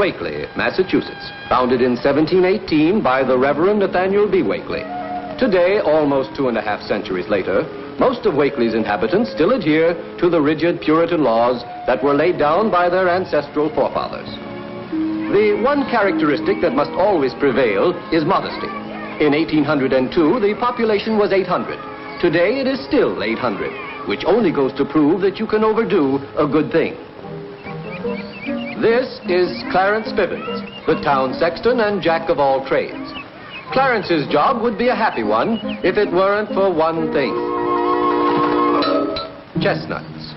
Wakely, Massachusetts, founded in 1718 by the Reverend Nathaniel B. Wakely. Today, almost 2.5 centuries later, most of Wakely's inhabitants still adhere to the rigid Puritan laws that were laid down by their ancestral forefathers. The one characteristic that must always prevail is modesty. In 1802, the population was 800. Today, it is still 800, which only goes to prove that you can overdo a good thing. This is Clarence Bivens, the town sexton and jack of all trades. Clarence's job would be a happy one if it weren't for one thing. Chestnuts.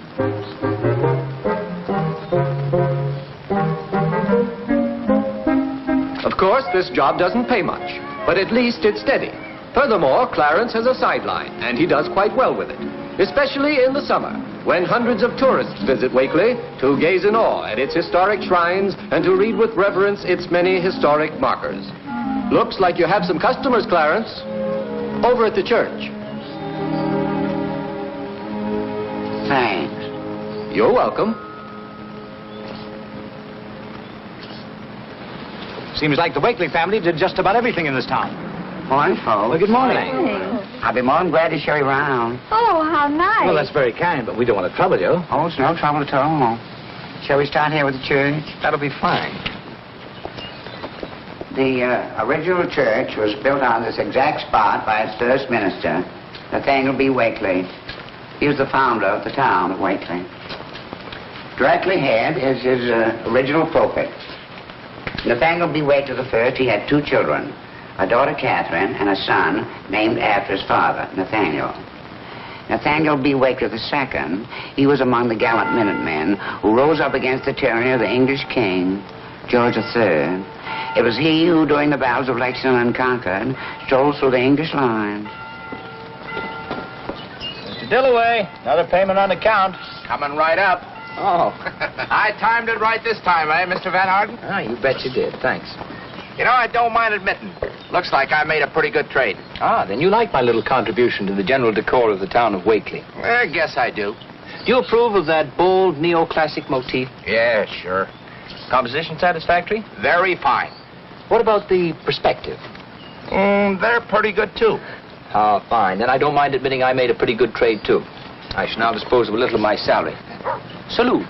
Of course, this job doesn't pay much, but at least it's steady. Furthermore, Clarence has a sideline, and he does quite well with it, especially in the summer, when hundreds of tourists visit Wakely to gaze in awe at its historic shrines and to read with reverence its many historic markers. Looks like you have some customers, Clarence, over at the church. Thanks. You're welcome. Seems like the Wakely family did just about everything in this town. Morning, folks. Well, good morning. I'll be more than glad to show you around. Oh, how nice. Well, that's very kind, but we don't want to trouble you. Oh, it's no trouble at all. Shall we start here with the church? That'll be fine. The original church was built on this exact spot by its first minister, Nathaniel B. Wakely. He was the founder of the town of Wakely. Directly ahead is his original pulpit. Nathaniel B. Wakely I, he had 2 children, a daughter, Katherine, and a son named after his father, Nathaniel. Nathaniel B. Wakely II, he was among the gallant Minutemen who rose up against the tyranny of the English king, George III. It was he who, during the battles of Lexington and Concord, strolled through the English lines. Mr. Dillaway, another payment on account. Coming right up. Oh. I timed it right this time, eh, Mr. Van Arden? Ah, you bet you did. Thanks. You know, I don't mind admitting. Looks like I made a pretty good trade. Ah, then you like my little contribution to the general decor of the town of Wakely. I guess I do. Do you approve of that bold neoclassic motif? Yeah, sure. Composition satisfactory? Very fine. What about the perspective? They're pretty good, too. Ah, fine. Then I don't mind admitting I made a pretty good trade, too. I shall now dispose of a little of my salary. Salute.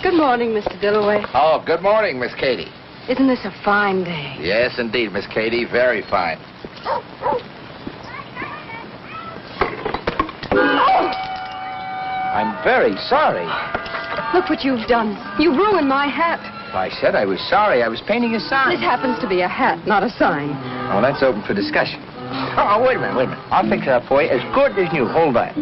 Good morning, Mr. Dillaway. Oh, good morning, Miss Katie. Isn't this a fine day? Yes, indeed, Miss Katie. Very fine. I'm very sorry. Look what you've done. You ruined my hat. I said I was sorry. I was painting a sign. This happens to be a hat, not a sign. Oh, that's open for discussion. Oh, wait a minute. I'll fix it up for you as good as new. Hold on.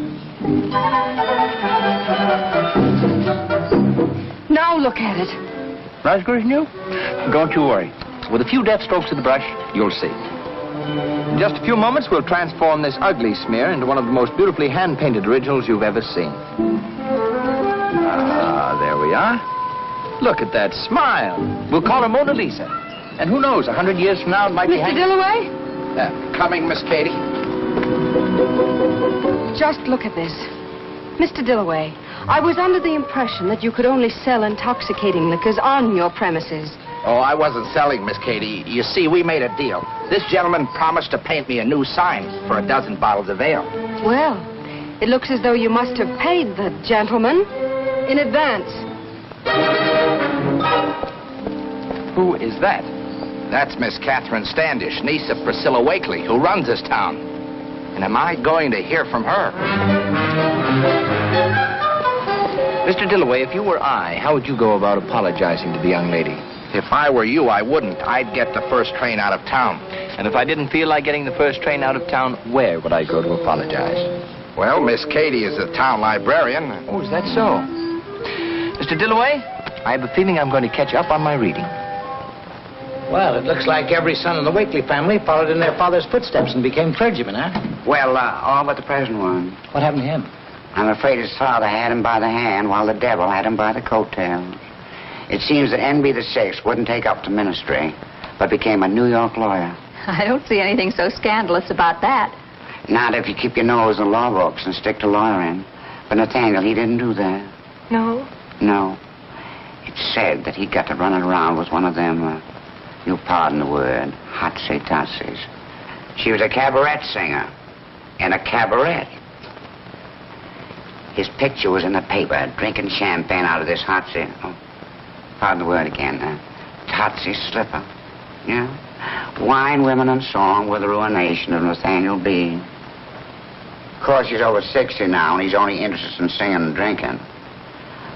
Now look at it. Not as good as new? Don't you worry. With a few deft strokes of the brush, you'll see. In just a few moments, we'll transform this ugly smear into one of the most beautifully hand-painted originals you've ever seen. Ah, there we are. Look at that smile. We'll call her Mona Lisa. And who knows, 100 years from now, it might be Mr. Dillaway? Coming, Miss Katie. Just look at this. Mr. Dillaway, I was under the impression that you could only sell intoxicating liquors on your premises. Oh, I wasn't selling, Miss Katie. You see, we made a deal. This gentleman promised to paint me a new sign for a dozen bottles of ale. Well, it looks as though you must have paid the gentleman in advance. Who is that? That's Miss Katherine Stardish, niece of Priscilla Wakely, who runs this town. And am I going to hear from her? Mr. Dillaway, if you were I, how would you go about apologizing to the young lady? If I were you, I wouldn't. I'd get the first train out of town. And if I didn't feel like getting the first train out of town, where would I go to apologize? Well, Miss Katie is the town librarian. Oh, is that so? Mr. Dillaway, I have a feeling I'm going to catch up on my reading. Well, it looks like every son in the Wakely family followed in their father's footsteps and became clergymen, huh? Well, all but the present one. What happened to him? I'm afraid his father had him by the hand while the devil had him by the coattails. It seems that N.B. the Sixth wouldn't take up to ministry, but became a New York lawyer. I don't see anything so scandalous about that. Not if you keep your nose in law books and stick to lawyering. But Nathaniel, he didn't do that. No? No. It It's said that he got to running around with one of them, you'll pardon the word, hotsy-totsies. She was a cabaret singer in a cabaret. His picture was in the paper, drinking champagne out of this hotsy, pardon the word again, totsy slipper. Yeah? Wine, women, and song were the ruination of Nathaniel B. Of course, he's over 60 now, and he's only interested in singing and drinking.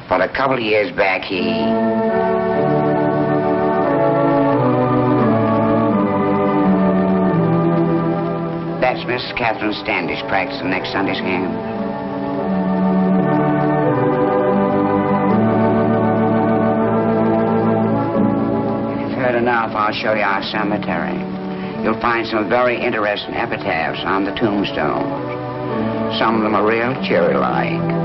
But a couple of years back, That's Miss Katherine Stardish practicing next Sunday's hymn. If you've heard enough, I'll show you our cemetery. You'll find some very interesting epitaphs on the tombstones. Some of them are real cheery-like.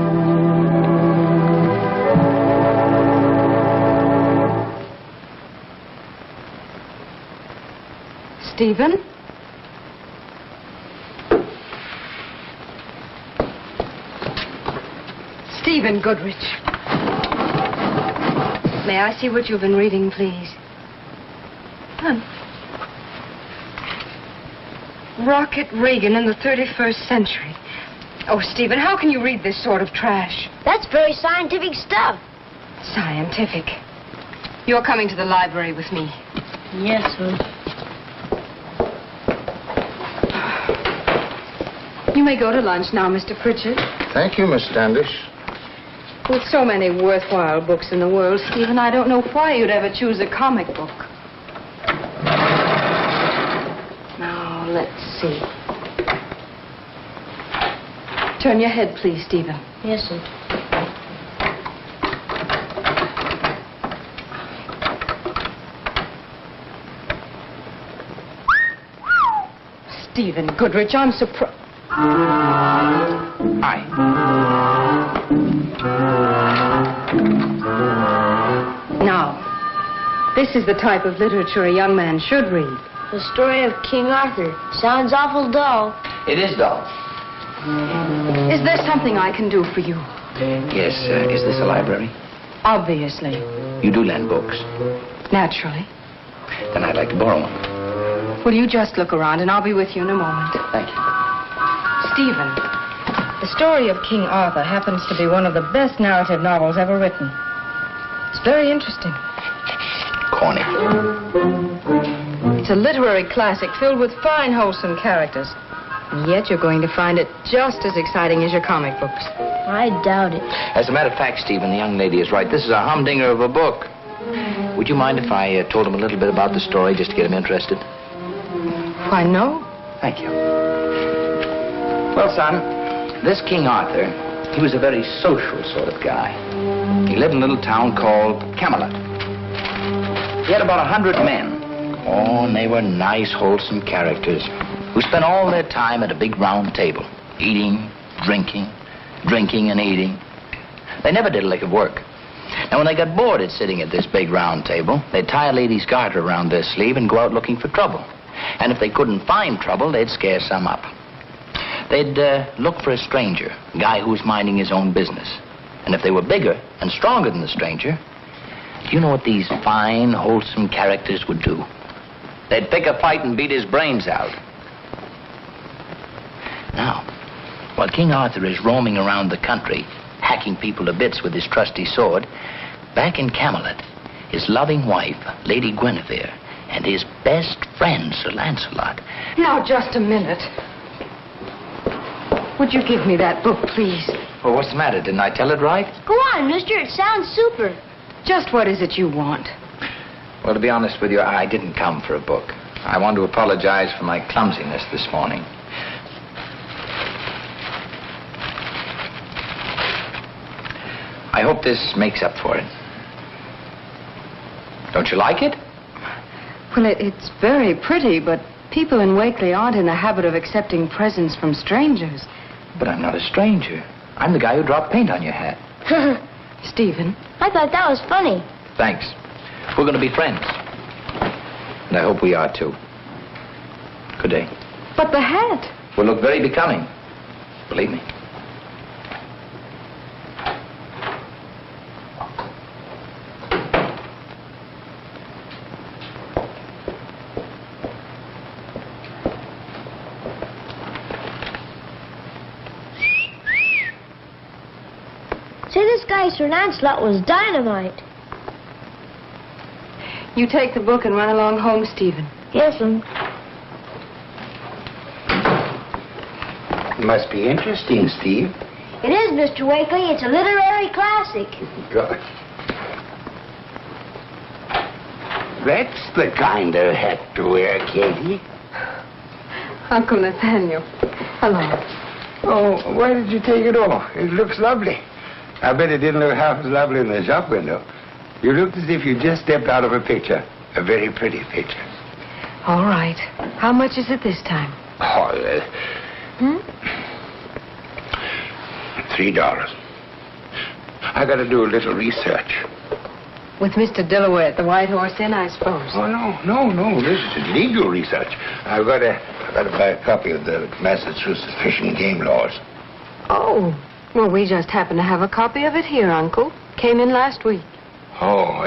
Stephen? Stephen Goodrich. May I see what you've been reading, please? Rocket Reagan in the 31st century. Oh, Stephen, how can you read this sort of trash? That's very scientific stuff. Scientific. You're coming to the library with me. Yes, sir. You may go to lunch now, Mr. Pritchard. Thank you, Miss Standish. With so many worthwhile books in the world, Stephen, I don't know why you'd ever choose a comic book. Now, let's see. Turn your head, please, Stephen. Yes, sir. Stephen Goodrich, I'm surprised. Hi. Now, this is the type of literature a young man should read. The story of King Arthur. Sounds awful dull. It is dull. Is there something I can do for you? Yes, is this a library? Obviously. You do lend books. Naturally. Then I'd like to borrow one. Will you just look around, and I'll be with you in a moment. Thank you. Stephen, the story of King Arthur happens to be one of the best narrative novels ever written. It's very interesting. Corny. It's a literary classic filled with fine, wholesome characters. And yet you're going to find it just as exciting as your comic books. I doubt it. As a matter of fact, Stephen, the young lady is right. This is a humdinger of a book. Would you mind if I told him a little bit about the story just to get him interested? Why, no. Thank you. Well, son, this King Arthur, he was a very social sort of guy. He lived in a little town called Camelot. He had about 100 men. Oh, and they were nice, wholesome characters who spent all their time at a big round table, eating, drinking, drinking and eating. They never did a lick of work. Now, when they got bored at sitting at this big round table, they'd tie a lady's garter around their sleeve and go out looking for trouble. And if they couldn't find trouble, they'd scare some up. They'd look for a stranger, a guy who was minding his own business. And if they were bigger and stronger than the stranger, do you know what these fine, wholesome characters would do? They'd pick a fight and beat his brains out. Now, while King Arthur is roaming around the country, hacking people to bits with his trusty sword, back in Camelot, his loving wife, Lady Guinevere, and his best friend, Sir Lancelot. Now, just a minute. Would you give me that book, please? Well, what's the matter? Didn't I tell it right? Go on, mister. It sounds super. Just what is it you want? Well, to be honest with you, I didn't come for a book. I want to apologize for my clumsiness this morning. I hope this makes up for it. Don't you like it? Well, it's very pretty, but people in Wakely aren't in the habit of accepting presents from strangers. But I'm not a stranger. I'm the guy who dropped paint on your hat. Stephen. I thought that was funny. Thanks. We're going to be friends. And I hope we are, too. Good day. But the hat. Will look very becoming. Believe me. guy, Sir Lancelot, was dynamite. You take the book and run along home, Stephen. Yes, Must be interesting, Steve. It is, Mr. Wakely. It's a literary classic. Good. That's the kind of hat to wear, Katie. Uncle Nathaniel. Hello. Oh, why did you take it off? It looks lovely. I bet it didn't look half as lovely in the shop window. You looked as if you just stepped out of a picture. A very pretty picture. All right. How much is it this time? Oh, $3. I got to do a little research. With Mr. Dillaway at the White Horse Inn, I suppose. Oh, no. This is legal research. I've got to buy a copy of the Massachusetts Fish and Game Laws. Oh. Well, we just happen to have a copy of it here, Uncle. Came in last week. Oh,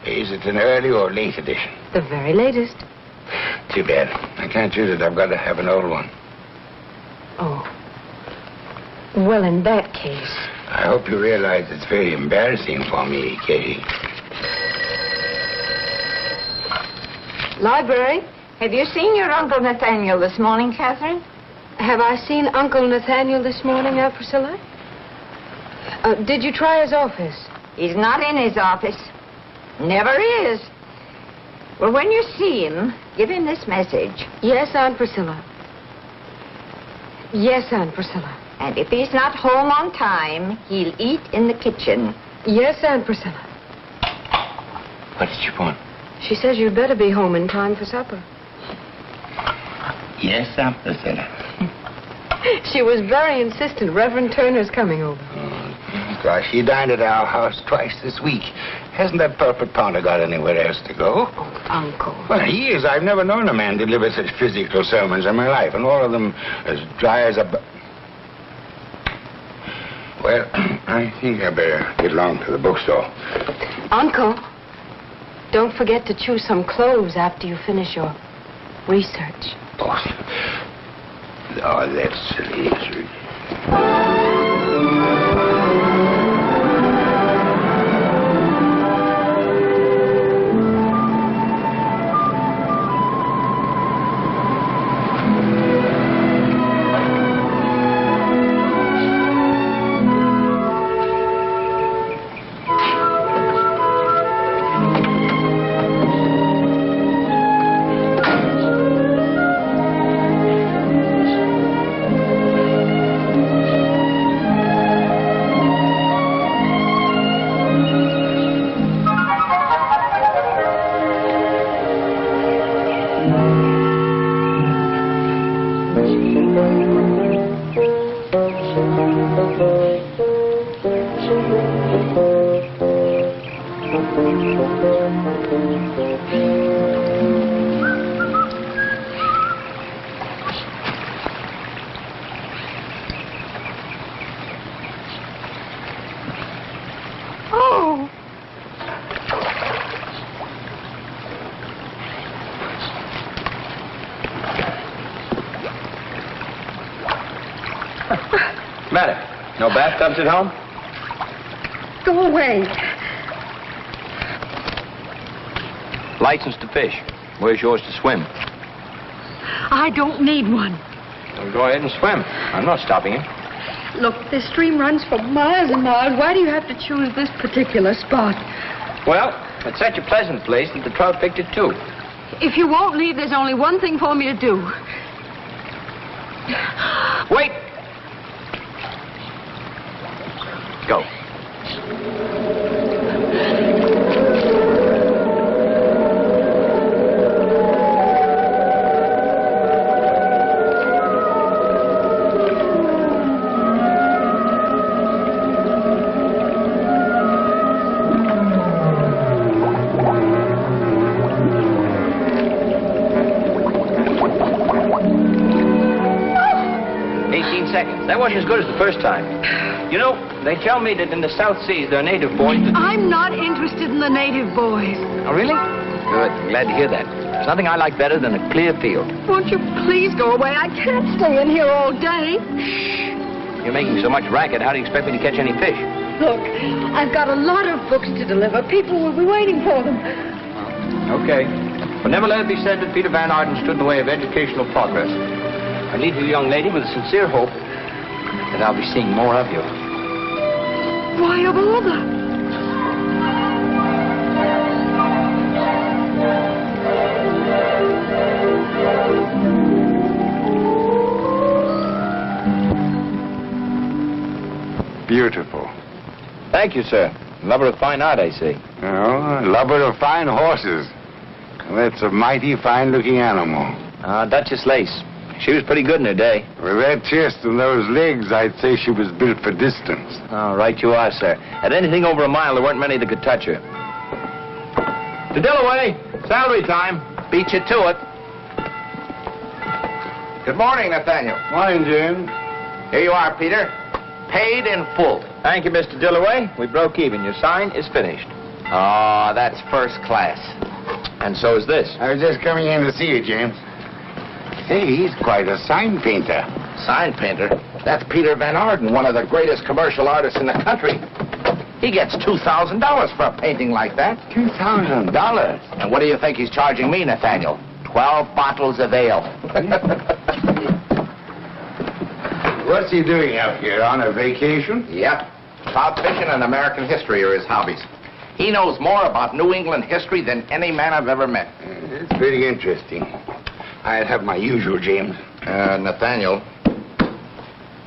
is it an early or late edition? The very latest. Too bad. I can't use it. I've got to have an old one. Oh. Well, in that case... I hope you realize it's very embarrassing for me, Katie. Library? Have you seen your Uncle Nathaniel this morning, Katherine? Have I seen Uncle Nathaniel this morning, Aunt Priscilla? Did you try his office? He's not in his office. Never is. Well, when you see him, give him this message. Yes, Aunt Priscilla. Yes, Aunt Priscilla. And if he's not home on time, he'll eat in the kitchen. Yes, Aunt Priscilla. What did you want? She says you'd better be home in time for supper. Yes, Aunt Priscilla. She was very insistent. Reverend Turner's coming over. Oh, gosh, he dined at our house twice this week. Hasn't that pulpit pounder got anywhere else to go? Oh, Uncle. Well, he is. I've never known a man deliver such physical sermons in my life, and all of them as dry as a... Well, I think I better get along to the bookstore. Uncle, don't forget to choose some clothes after you finish your research. Oh, that's silly. Matter? No bathtubs at home? Go away. License to fish. Where's yours to swim? I don't need one. Well, go ahead and swim. I'm not stopping you. Look, this stream runs for miles and miles. Why do you have to choose this particular spot? Well, it's such a pleasant place that the trout picked it too. If you won't leave, there's only one thing for me to do. Wait! Go. That wasn't as good as the first time. You know, they tell me that in the South Seas, there are native boys that... I'm not interested in the native boys. Oh, really? Good. I'm glad to hear that. There's nothing I like better than a clear field. Won't you please go away? I can't stay in here all day. You're making so much racket, how do you expect me to catch any fish? Look, I've got a lot of books to deliver. People will be waiting for them. Okay. But never let it be said that Peter Van Arden stood in the way of educational progress. I leave you, young lady, with a sincere hope that I'll be seeing more of you. Why, of all the... Beautiful. Thank you, sir. Lover of fine art, I see. Oh, lover of fine horses. That's a mighty fine-looking animal. Duchess Lace. She was pretty good in her day. With that chest and those legs, I'd say she was built for distance. Oh, right you are, sir. At anything over a mile, there weren't many that could touch her. To Dillaway, salary time. Beat you to it. Good morning, Nathaniel. Morning, Jim. Here you are, Peter. Paid in full. Thank you, Mr. Dillaway. We broke even. Your sign is finished. Oh, that's first class. And so is this. I was just coming in to see you, James. Hey, he's quite a sign painter. Sign painter? That's Peter Van Arden, one of the greatest commercial artists in the country. He gets $2,000 for a painting like that. $2,000? And what do you think he's charging me, Nathaniel? 12 bottles of ale. What's he doing out here, on a vacation? Yep. Trout fishing and American history are his hobbies. He knows more about New England history than any man I've ever met. It's pretty interesting. I'll have my usual, James. Nathaniel,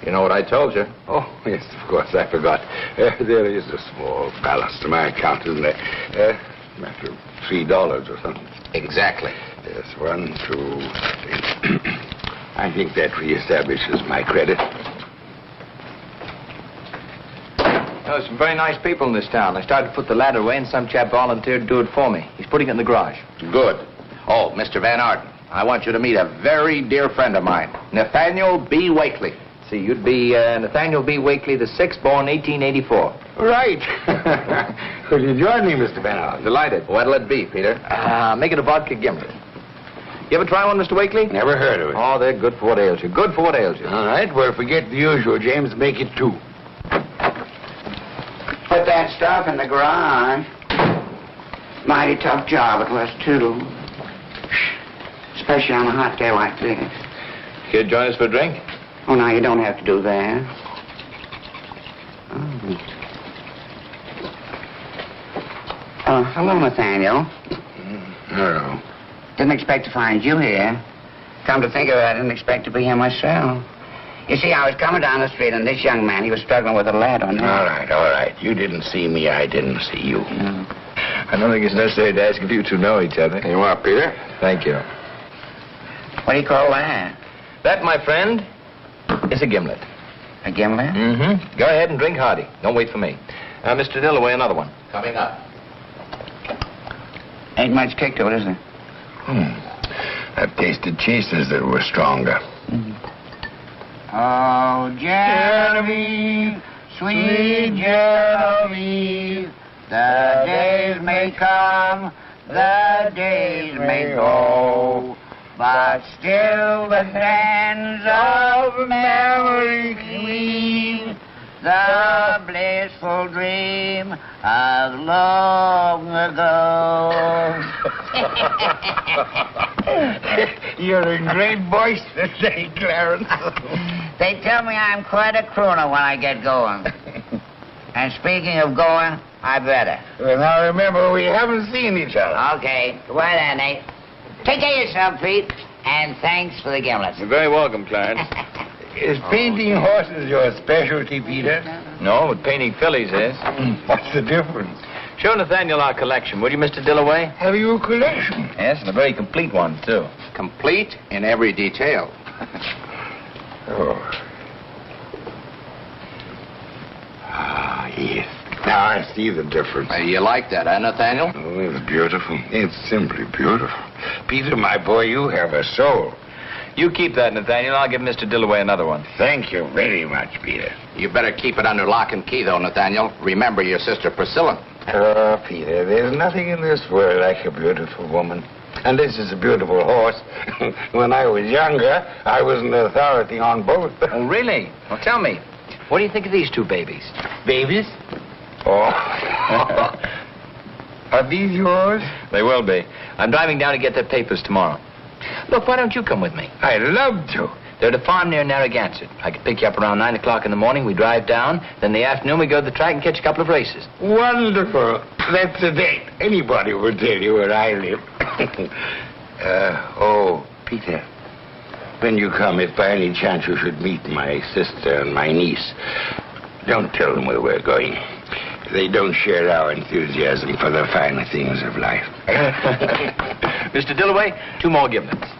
you know what I told you? Oh, yes, of course, I forgot. There is a small balance to my account, isn't there? Matter of $3 or something. Exactly. Yes, 1, 2, 3. I think that reestablishes my credit. There's some very nice people in this town. I started to put the ladder away, and some chap volunteered to do it for me. He's putting it in the garage. Good. Oh, Mr. Van Arden, I want you to meet a very dear friend of mine, Nathaniel B. Wakely. See, you'd be Nathaniel B. Wakely, the 6th, born 1884. Right. Will you join me, Mr. Van Arden? Delighted. What'll it be, Peter? Make it a vodka gimlet. You ever try one, Mr. Wakely? Never heard of it. Oh, they're good for what ails you. Good for what ails you. All right, well, forget the usual, James. Make it 2. Put that stuff in the garage. Mighty tough job it was, too. Especially on a hot day like this. Here, join us for a drink? Oh, now, you don't have to do that. Hello, Nathaniel. Hello. Didn't expect to find you here. Come to think of it, I didn't expect to be here myself. You see, I was coming down the street, and this young man, he was struggling with a lad on All right. You didn't see me, I didn't see you. I don't think it's necessary to ask if you two know each other. You are, Peter? Thank you. What do you call that? That, my friend, is a gimlet. A gimlet? Mm-hmm. Go ahead and drink hearty. Don't wait for me. Mr. Dillaway, another one. Coming up. Ain't much kick to it, is there? I've tasted chasers that were stronger. Oh, Genevieve, sweet Genevieve, the days may come, the days may go, but still the sands of memory cleave the blissful dream of long ago. You're in great voice today, Clarence. They tell me I'm quite a crooner when I get going. And speaking of going, I better. Well, now remember, we haven't seen each other. Okay. Goodbye then, Nate. Take care of yourself, Pete. And thanks for the gimlets. You're very welcome, Clarence. Is painting horses your specialty, Peter? No, but painting fillies is. What's the difference? Show Nathaniel our collection, would you, Mr. Dillaway? Have you a collection? Yes, and a very complete one, too. Complete in every detail. Oh. Ah, yes. Now I see the difference. You like that, Nathaniel? Oh, it's beautiful. It's simply beautiful. Peter, my boy, you have a soul. You keep that, Nathaniel. I'll give Mr. Dillaway another one. Thank you very much, Peter. You better keep it under lock and key, though, Nathaniel. Remember your sister Priscilla. Oh, Peter, there's nothing in this world like a beautiful woman. And this is a beautiful horse. When I was younger, I was an authority on both. Oh, really? Well, tell me, what do you think of these two babies? Babies? Oh. Are these yours? They will be. I'm driving down to get their papers tomorrow. Look, why don't you come with me? I'd love to. They're at a farm near Narragansett. I could pick you up around 9 o'clock in the morning. We drive down. Then in the afternoon, we go to the track and catch a couple of races. Wonderful. That's the date. Anybody would tell you where I live. Peter, when you come, if by any chance you should meet my sister and my niece, don't tell them where we're going. They don't share our enthusiasm for the finer things of life. Mr. Dillaway, 2 more giblets.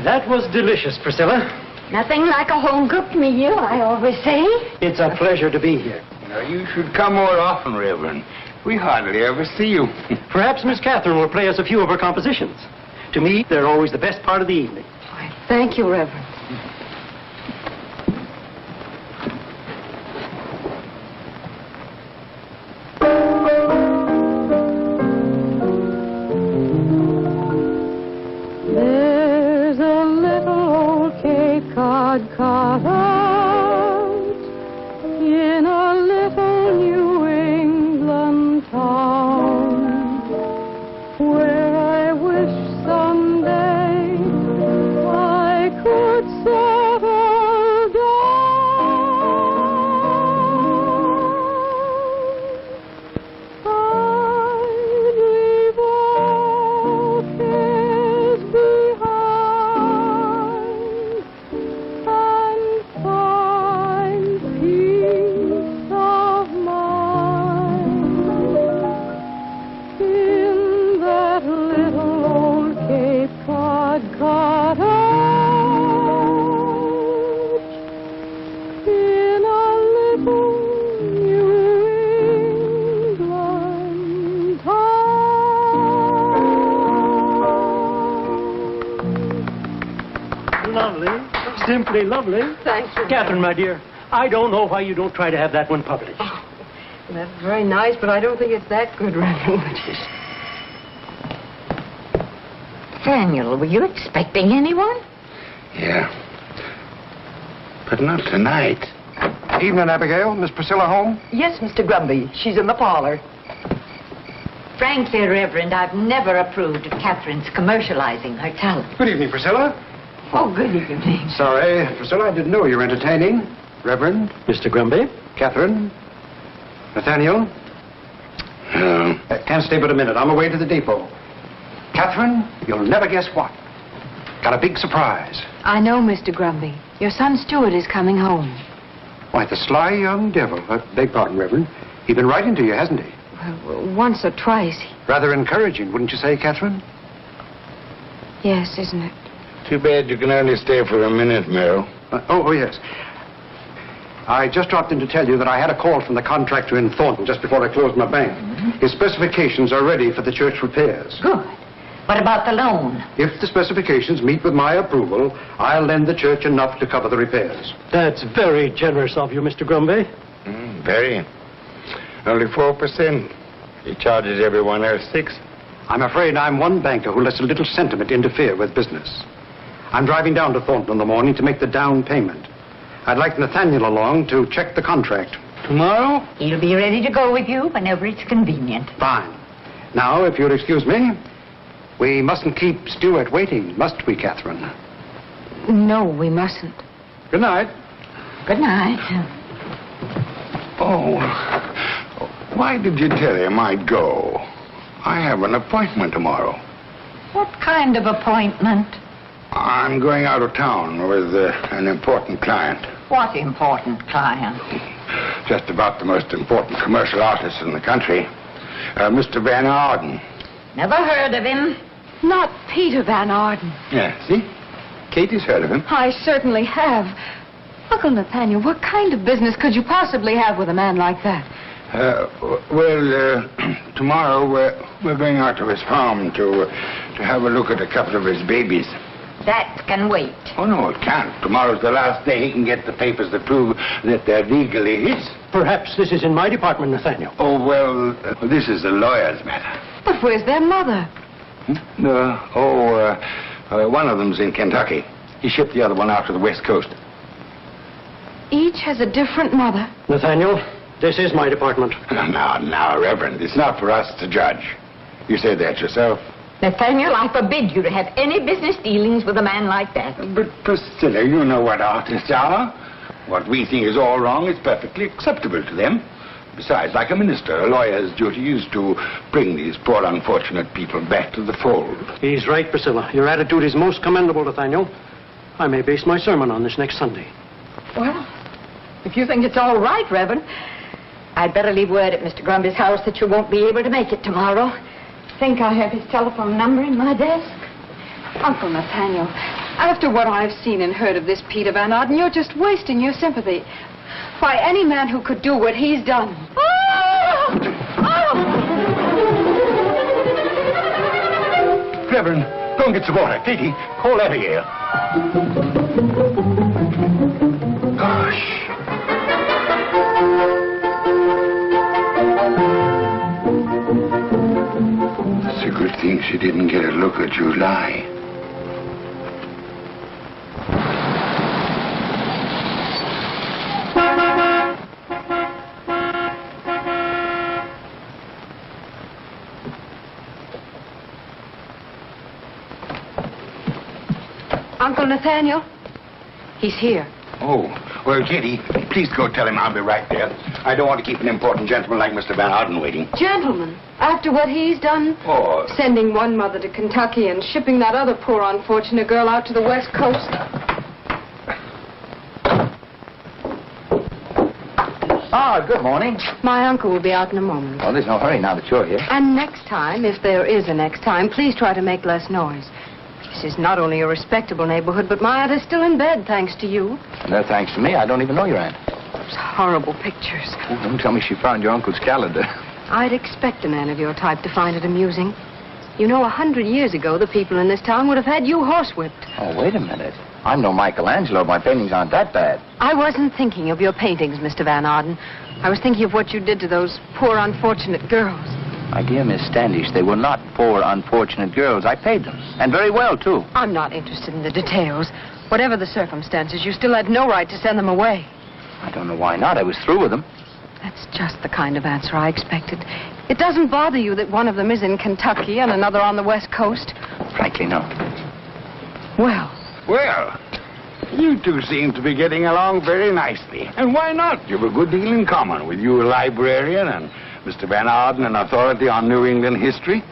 That was delicious, Priscilla. Nothing like a home-cooked meal, I always say. It's a pleasure to be here. Now, you should come more often, Reverend. We hardly ever see you. Perhaps Miss Katherine will play us a few of her compositions. To me, they're always the best part of the evening. Thank you, Reverend. There's a little old Cape Cod cottage in a little New England town where I wish someday I could settle down. I'd leave all cares behind and find peace of mind in that little old Cape Cod cottage in a little New England town. Lovely. Simply lovely. Thank you. Katherine, my dear, I don't know why you don't try to have that one published. That's very nice, but I don't think it's that good, Reverend. Nathaniel, were you expecting anyone? Yeah. But not tonight. Evening, Abigail. Miss Priscilla home? Yes, Mr. Grumby. She's in the parlor. Frankly, Reverend, I've never approved of Catherine's commercializing her talent. Good evening, Priscilla. Oh, good evening. Sorry, Priscilla, I didn't know you were entertaining. Reverend, Mr. Grumby? Katherine, Nathaniel. Can't stay but a minute. I'm away to the depot. Katherine, you'll never guess what. Got a big surprise. I know, Mr. Grumby. Your son Stuart is coming home. Why, the sly young devil. Beg pardon, Reverend. He's been writing to you, hasn't he? Well, once or twice. Rather encouraging, wouldn't you say, Katherine? Yes, isn't it? Too bad you can only stay for a minute, Merrill. Oh, yes. I just dropped in to tell you that I had a call from the contractor in Thornton just before I closed my bank. His specifications are ready for the church repairs. Good. What about the loan? If the specifications meet with my approval, I'll lend the church enough to cover the repairs. That's very generous of you, Mr. Grumby. Very. Only 4%. He charges everyone else 6%. I'm afraid I'm one banker who lets a little sentiment interfere with business. I'm driving down to Thornton in the morning to make the down payment. I'd like Nathaniel along to check the contract. Tomorrow? He'll be ready to go with you whenever it's convenient. Fine. Now, if you'll excuse me, we mustn't keep Stuart waiting, must we, Katherine? No, we mustn't. Good night. Good night. Oh, why did you tell him I'd go? I have an appointment tomorrow. What kind of appointment? I'm going out of town with an important client. What important client? Just about the most important commercial artist in the country. Mr. Van Arden. Never heard of him. Not Peter Van Arden. Yeah, see? Katie's heard of him. I certainly have. Uncle Nathaniel, what kind of business could you possibly have with a man like that? Tomorrow we're going out to his farm to have a look at a couple of his babies. That can wait. Oh, no, it can't. Tomorrow's the last day he can get the papers that prove that they're legally his. Perhaps this is in my department, Nathaniel. Oh, well, this is a lawyer's matter. But where's their mother? One of them's in Kentucky. He shipped the other one out to the West Coast. Each has a different mother. Nathaniel, This is my department. Now, Reverend, it's not for us to judge. You said that yourself. Nathaniel, I forbid you to have any business dealings with a man like that. But, Priscilla, you know what artists are. What we think is all wrong is perfectly acceptable to them. Besides, like a minister, a lawyer's duty is to bring these poor, unfortunate people back to the fold. He's right, Priscilla. Your attitude is most commendable, Nathaniel. I may base my sermon on this next Sunday. Well, if you think it's all right, Reverend, I'd better leave word at Mr. Grumby's house that you won't be able to make it tomorrow. I think I have his telephone number in my desk. Uncle Nathaniel, after what I've seen and heard of this Peter Van Arden, you're just wasting your sympathy. Why, any man who could do what he's done. Reverend, go and get some water. Katie, call Effie here. Gosh. It's a good thing she didn't get a look at July. Uncle Nathaniel, he's here. Oh, well, Kitty, please go tell him I'll be right there. I don't want to keep an important gentleman like Mr. Van Arden waiting. Gentlemen, after what he's done, Oh. sending one mother to Kentucky and shipping that other poor unfortunate girl out to the West Coast. Ah, good morning. My uncle will be out in a moment. Oh, there's no hurry now that you're here. And next time, if there is a next time, please try to make less noise. This is not only a respectable neighborhood, but my aunt is still in bed, thanks to you. No, thanks to me. I don't even know your aunt. Those horrible pictures. Oh, don't tell me she found your uncle's calendar. I'd expect a man of your type to find it amusing. You know, 100 years ago, the people in this town would have had you horsewhipped. Oh, wait a minute. I'm no Michelangelo. My paintings aren't that bad. I wasn't thinking of your paintings, Mr. Van Arden. I was thinking of what you did to those poor, unfortunate girls. My dear Miss Standish, they were not poor, unfortunate girls. I paid them. And very well, too. I'm not interested in the details. Whatever the circumstances, you still had no right to send them away. I don't know why not. I was through with them. That's just the kind of answer I expected. It doesn't bother you that one of them is in Kentucky and another on the West Coast? Frankly, no. Well, You two seem to be getting along very nicely. And why not? You've a good deal in common with you, a librarian, and Mr. Van Arden, an authority on New England history.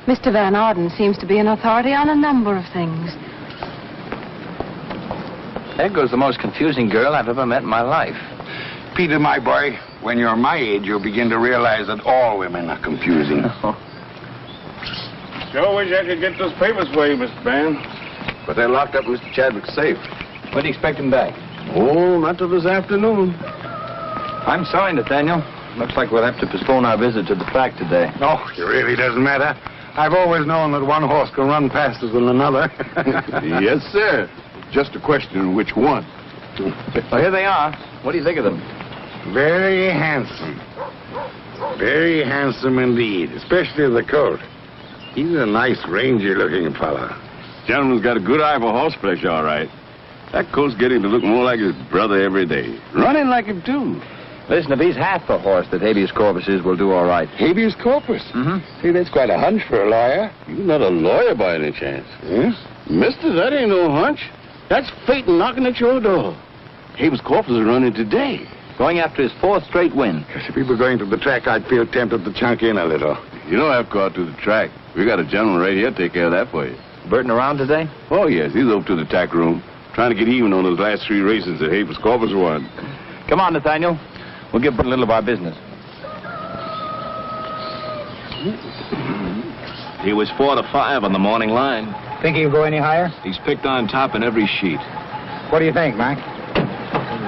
Mr. Van Arden seems to be an authority on a number of things. There goes the most confusing girl I've ever met in my life. Peter, my boy, when you're my age, you'll begin to realize that all women are confusing. Sure wish I could get those papers for you, Mr. Van. But they're locked up in Mr. Chadwick's safe. When do you expect him back? Oh, not till this afternoon. I'm sorry, Nathaniel. Looks like we'll have to postpone our visit to the track today. Oh, it really doesn't matter. I've always known that one horse can run faster than another. Yes, sir. Just a question of which one. Well, here they are. What do you think of them? Very handsome. Very handsome indeed, especially the coat. He's a nice, rangy-looking fella. Gentleman's got a good eye for horseflesh, all right. That coat's getting to look more like his brother every day. Running like him, too. Listen, if he's half the horse that habeas corpus is, we'll do all right. Habeas corpus? Mm-hmm. See, that's quite a hunch for a lawyer. You're not a lawyer by any chance. Yes? Mister, that ain't no hunch. That's fate knocking at your door. Habeas corpus is running today. Going after his fourth straight win. If he were going to the track, I'd feel tempted to chunk in a little. You don't have to go out to the track. We got a gentleman right here to take care of that for you. Burton around today? Oh, yes. He's over to the tack room, trying to get even on those last 3 races that habeas corpus won. Come on, Nathaniel. We'll give Burton a little of our business. He was 4 to 5 on the morning line. Think he'll go any higher? He's picked on top in every sheet. What do you think, Mac?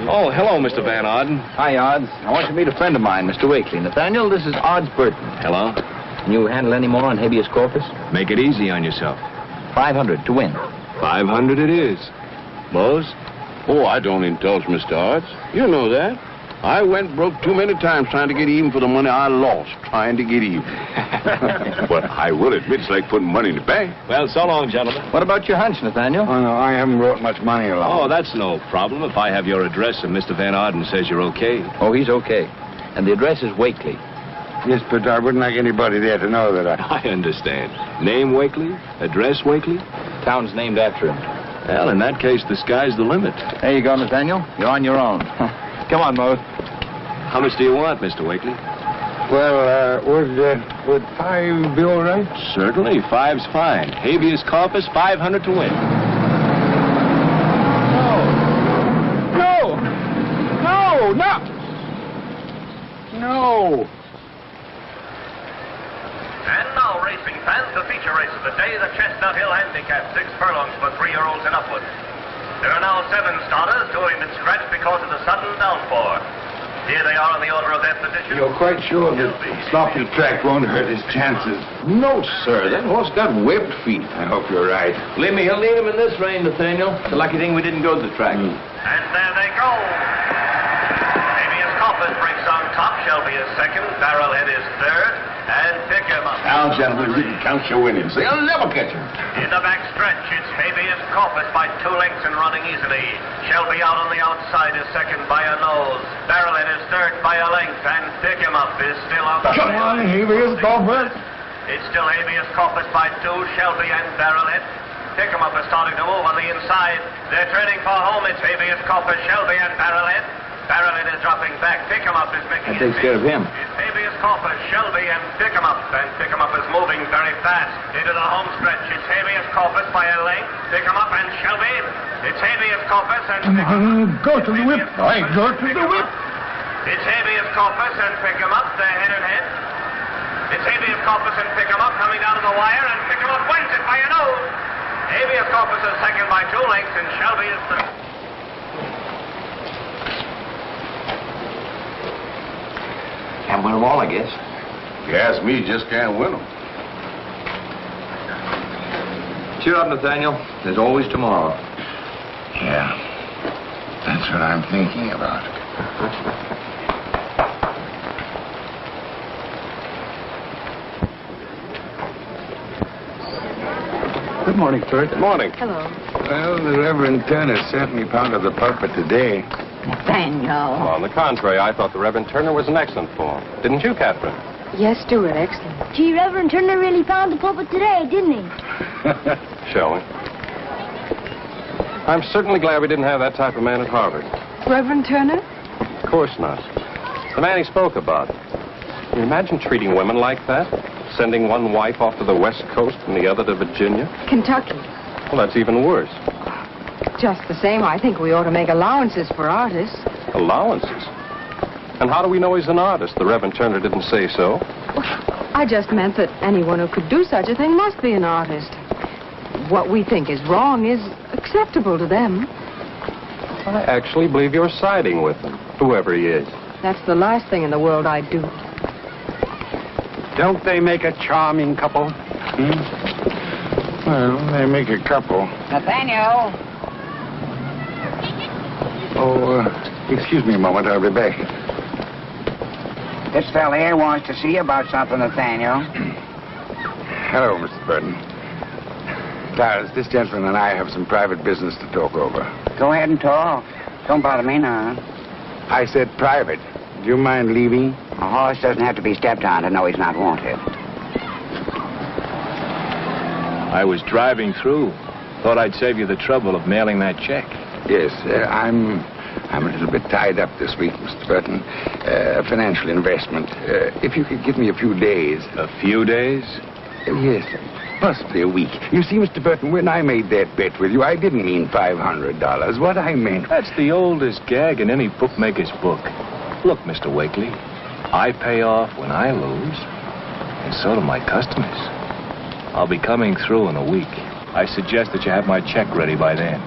Oh, hello, Mr. Van Arden. Hi, Odds. I want you to meet a friend of mine, Mr. Wakely. Nathaniel, this is Odds Burton. Hello. Can you handle any more on habeas corpus? Make it easy on yourself. 500 to win. 500 it is. Mose? Oh, I don't indulge, Mr. Odds. You know that. I went broke too many times trying to get even for the money I lost trying to get even. But I will admit it's like putting money in the bank. Well, so long, gentlemen. What about your hunch, Nathaniel? Oh, no, I haven't brought much money along. Oh, that's no problem if I have your address and Mr. Van Arden says you're okay. Oh, he's okay. And the address is Wakely. Yes, but I wouldn't like anybody there to know that I understand. Name Wakely? Address Wakely? Town's named after him. Well, in that case, the sky's the limit. There you go, Nathaniel. You're on your own. Come on, Mose. How much do you want, Mr. Wakely? Well, would 5 be all right? Certainly. 5's fine. Habeas corpus, 500 to win. No! And now, racing fans, the feature race of the day, the Chestnut Hill Handicap, 6 furlongs for 3-year-olds and upward. There are now 7 starters, 2 have been scratched because of the sudden downpour. Here they are in the order of their position. You're quite sure that sloppy track won't hurt his chances? No, sir. That horse got webbed feet. I hope you're right. Believe me, he'll need him in this rain, Nathaniel. It's a lucky thing we didn't go to the track. And there they go. Habeas corpus breaks on top. Shelby is second. Barrelhead is third. And pick him up. Now, gentlemen, you can count your winnings. They'll never catch him. In the back stretch, it's Habeas corpus by 2 lengths and running easily. Shelby out on the outside is second by a nose. Barrelhead is third by a length, and pick him up is still on the Come on, Habeas corpus. It's still Habeas corpus by 2, Shelby and Barrelhead. Pick him up is starting to move on the inside. They're turning for home. It's Habeas corpus, Shelby and Barrelhead. Barrelhead is dropping back. Pick him up is making That takes care of him. It's Habeas corpus, Shelby and pick him up. And pick him up is moving very fast into the home stretch. It's Habeas corpus by a length. Pick him up and Shelby. It's Habeas corpus and Go to the whip. I go to the whip. It's Habeas corpus and pick him up. They're head and head. It's Habeas corpus and pick him up coming down to the wire, and pick him up wins it by a nose. Habeas corpus is second by 2 lengths and Shelby is third. Can't win them all, I guess. If you ask me, just can't win them. Cheer up, Nathaniel. There's always tomorrow. Yeah, that's what I'm thinking about. Good morning, Bert. Good morning. Hello. Well, the Reverend Turner certainly pounded the pulpit today. Nathaniel. On the contrary, I thought the Reverend Turner was in excellent form. Didn't you, Katherine? Yes, Stuart, excellent. Gee, Reverend Turner really found the pulpit today, didn't he? Shall we? I'm certainly glad we didn't have that type of man at Harvard. Reverend Turner? Of course not. The man he spoke about. Can you imagine treating women like that? Sending one wife off to the West Coast and the other to Virginia? Kentucky. Well, that's even worse. Just the same, I think we ought to make allowances for artists. Allowances? And how do we know he's an artist? The Reverend Turner didn't say so. I just meant that anyone who could do such a thing must be an artist. What we think is wrong is acceptable to them. I actually believe you're siding with him, whoever he is. That's the last thing in the world I'd do. Don't they make a charming couple? Well, they make a couple. Nathaniel. Oh, excuse me a moment. I'll be back. This fella here wants to see you about something, Nathaniel. Hello, Mr. Burton. Clarence, this gentleman and I have some private business to talk over. Go ahead and talk. Don't bother me now. I said private. Do you mind leaving? A horse doesn't have to be stepped on to know he's not wanted. I was driving through. Thought I'd save you the trouble of mailing that check. Yes, I'm a little bit tied up this week, Mr. Burton. Financial investment. If you could give me a few days. A few days? Yes, possibly a week. You see, Mr. Burton, when I made that bet with you, I didn't mean $500. What I meant... That's the oldest gag in any bookmaker's book. Look, Mr. Wakely, I pay off when I lose, and so do my customers. I'll be coming through in a week. I suggest that you have my check ready by then.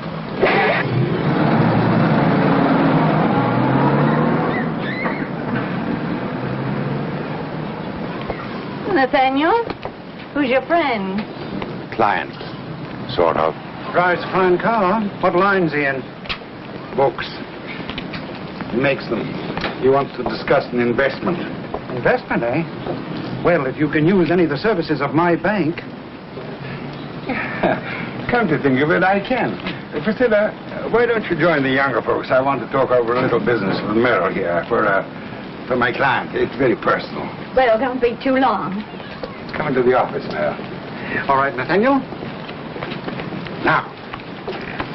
Nathaniel, who's your friend? Client, sort of. Drives a fine car. What line's he in? Books. He makes them. He wants to discuss an investment. Investment, eh? Well, if you can use any of the services of my bank. Come to think of it, I can. Priscilla, why don't you join the younger folks? I want to talk over a little business with Merrill here for For my client. It's very personal. Well, don't be too long. Come into the office now. All right, Nathaniel. Now,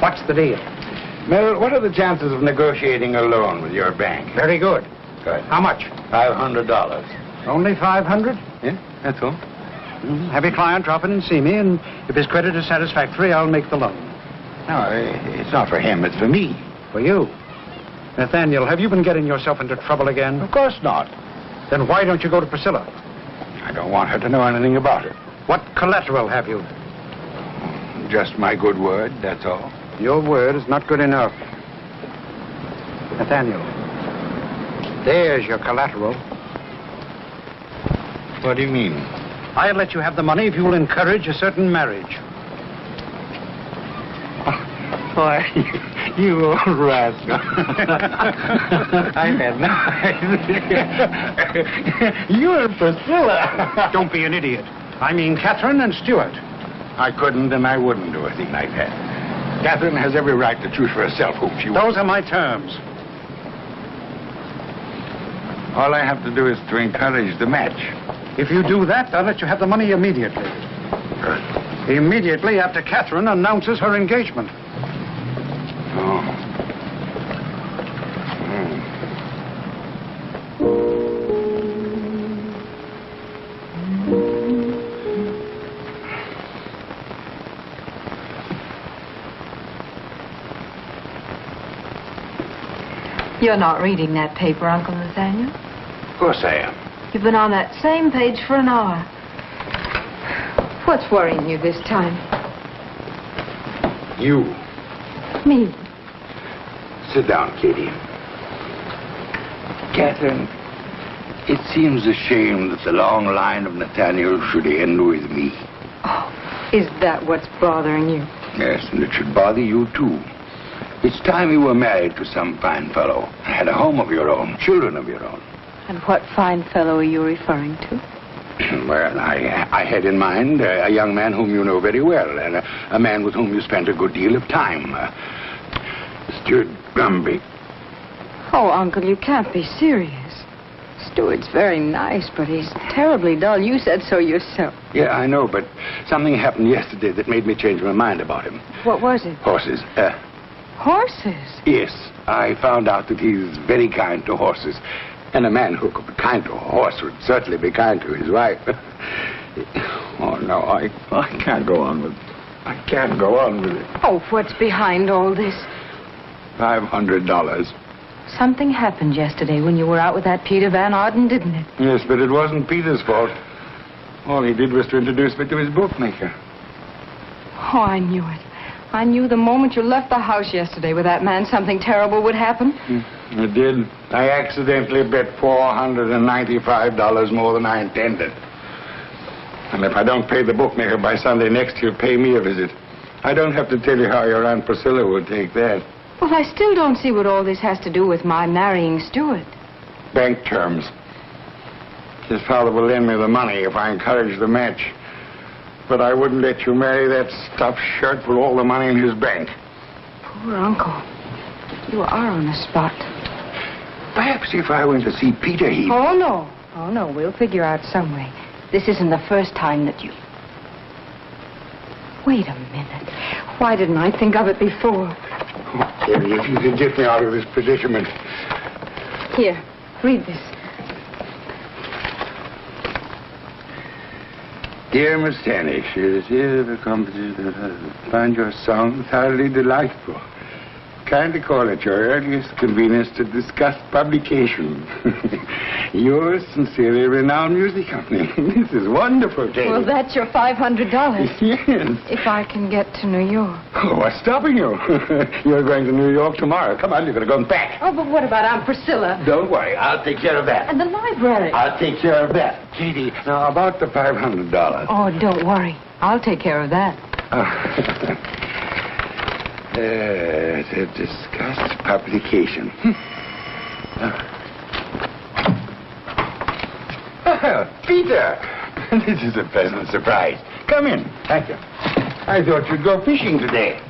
what's the deal? Merrill, what are the chances of negotiating a loan with your bank? Very good. Good. How much? $500. Only 500? Yeah, that's all. Have your client drop in and see me, and if his credit is satisfactory, I'll make the loan. No, it's not for him. It's for me. For you? Nathaniel, have you been getting yourself into trouble again? Of course not. Then why don't you go to Priscilla? I don't want her to know anything about it. What collateral have you? Just my good word, that's all. Your word is not good enough. Nathaniel, there's your collateral. What do you mean? I'll let you have the money if you will encourage a certain marriage. Why, you old rascal. I had no idea. You're Priscilla. Don't be an idiot. I mean Katherine and Stuart. I couldn't and I wouldn't do a thing like that. Katherine has every right to choose for herself whom she wants. Those are my terms. All I have to do is to encourage the match. If you do that, I'll let you have the money immediately. Good. Immediately after Katherine announces her engagement. Oh. You're not reading that paper, Uncle Nathaniel? Of course I am. You've been on that same page for an hour. What's worrying you this time? You. Me. Sit down, Katie. Katherine, it seems a shame that the long line of Nathaniel should end with me. Oh, is that what's bothering you? Yes, and it should bother you, too. It's time you were married to some fine fellow, and had a home of your own, children of your own. And what fine fellow are you referring to? Well, I had in mind a young man whom you know very well, and a man with whom you spent a good deal of time. Stuart Gumby. Oh, Uncle, you can't be serious. Stuart's very nice, but he's terribly dull. You said so yourself. Yeah, I know, but something happened yesterday that made me change my mind about him. What was it? Horses. Horses? Yes, I found out that he's very kind to horses. And a man who could be kind to a horse would certainly be kind to his wife. Oh, no, I can't go on with it. I can't go on with it. Oh, what's behind all this? $500. Something happened yesterday when you were out with that Peter Van Arden, didn't it? Yes, but it wasn't Peter's fault. All he did was to introduce me to his bookmaker. Oh, I knew it. I knew the moment you left the house yesterday with that man something terrible would happen. It did. I accidentally bet $495 more than I intended. And if I don't pay the bookmaker by Sunday next, he'll pay me a visit. I don't have to tell you how your Aunt Priscilla will take that. Well, I still don't see what all this has to do with my marrying Stuart. Bank terms. His father will lend me the money if I encourage the match. But I wouldn't let you marry that stuffed shirt for all the money in his bank. Poor Uncle. You are on the spot. Perhaps if I went to see Peter, he... Oh, no. Oh, no. We'll figure out some way. This isn't the first time that you... Wait a minute. Why didn't I think of it before? Oh, Katie, if you could get me out of this predicament. Here, read this. Dear Miss Tannish, it is here the company that I find your song thoroughly delightful. Kindly call at your earliest convenience to discuss publication. Yours sincerely, renowned music company. This is wonderful, Katie. Well, that's your $500. Yes. If I can get to New York. Oh, what's stopping you? You're going to New York tomorrow. Come on, you're going to go back. Oh, but what about Aunt Priscilla? Don't worry, I'll take care of that. And the library. I'll take care of that. Katie, now about the $500. Oh, don't worry. I'll take care of that. To discuss publication. Peter! This is a pleasant surprise. Come in. Thank you. I thought you'd go fishing today.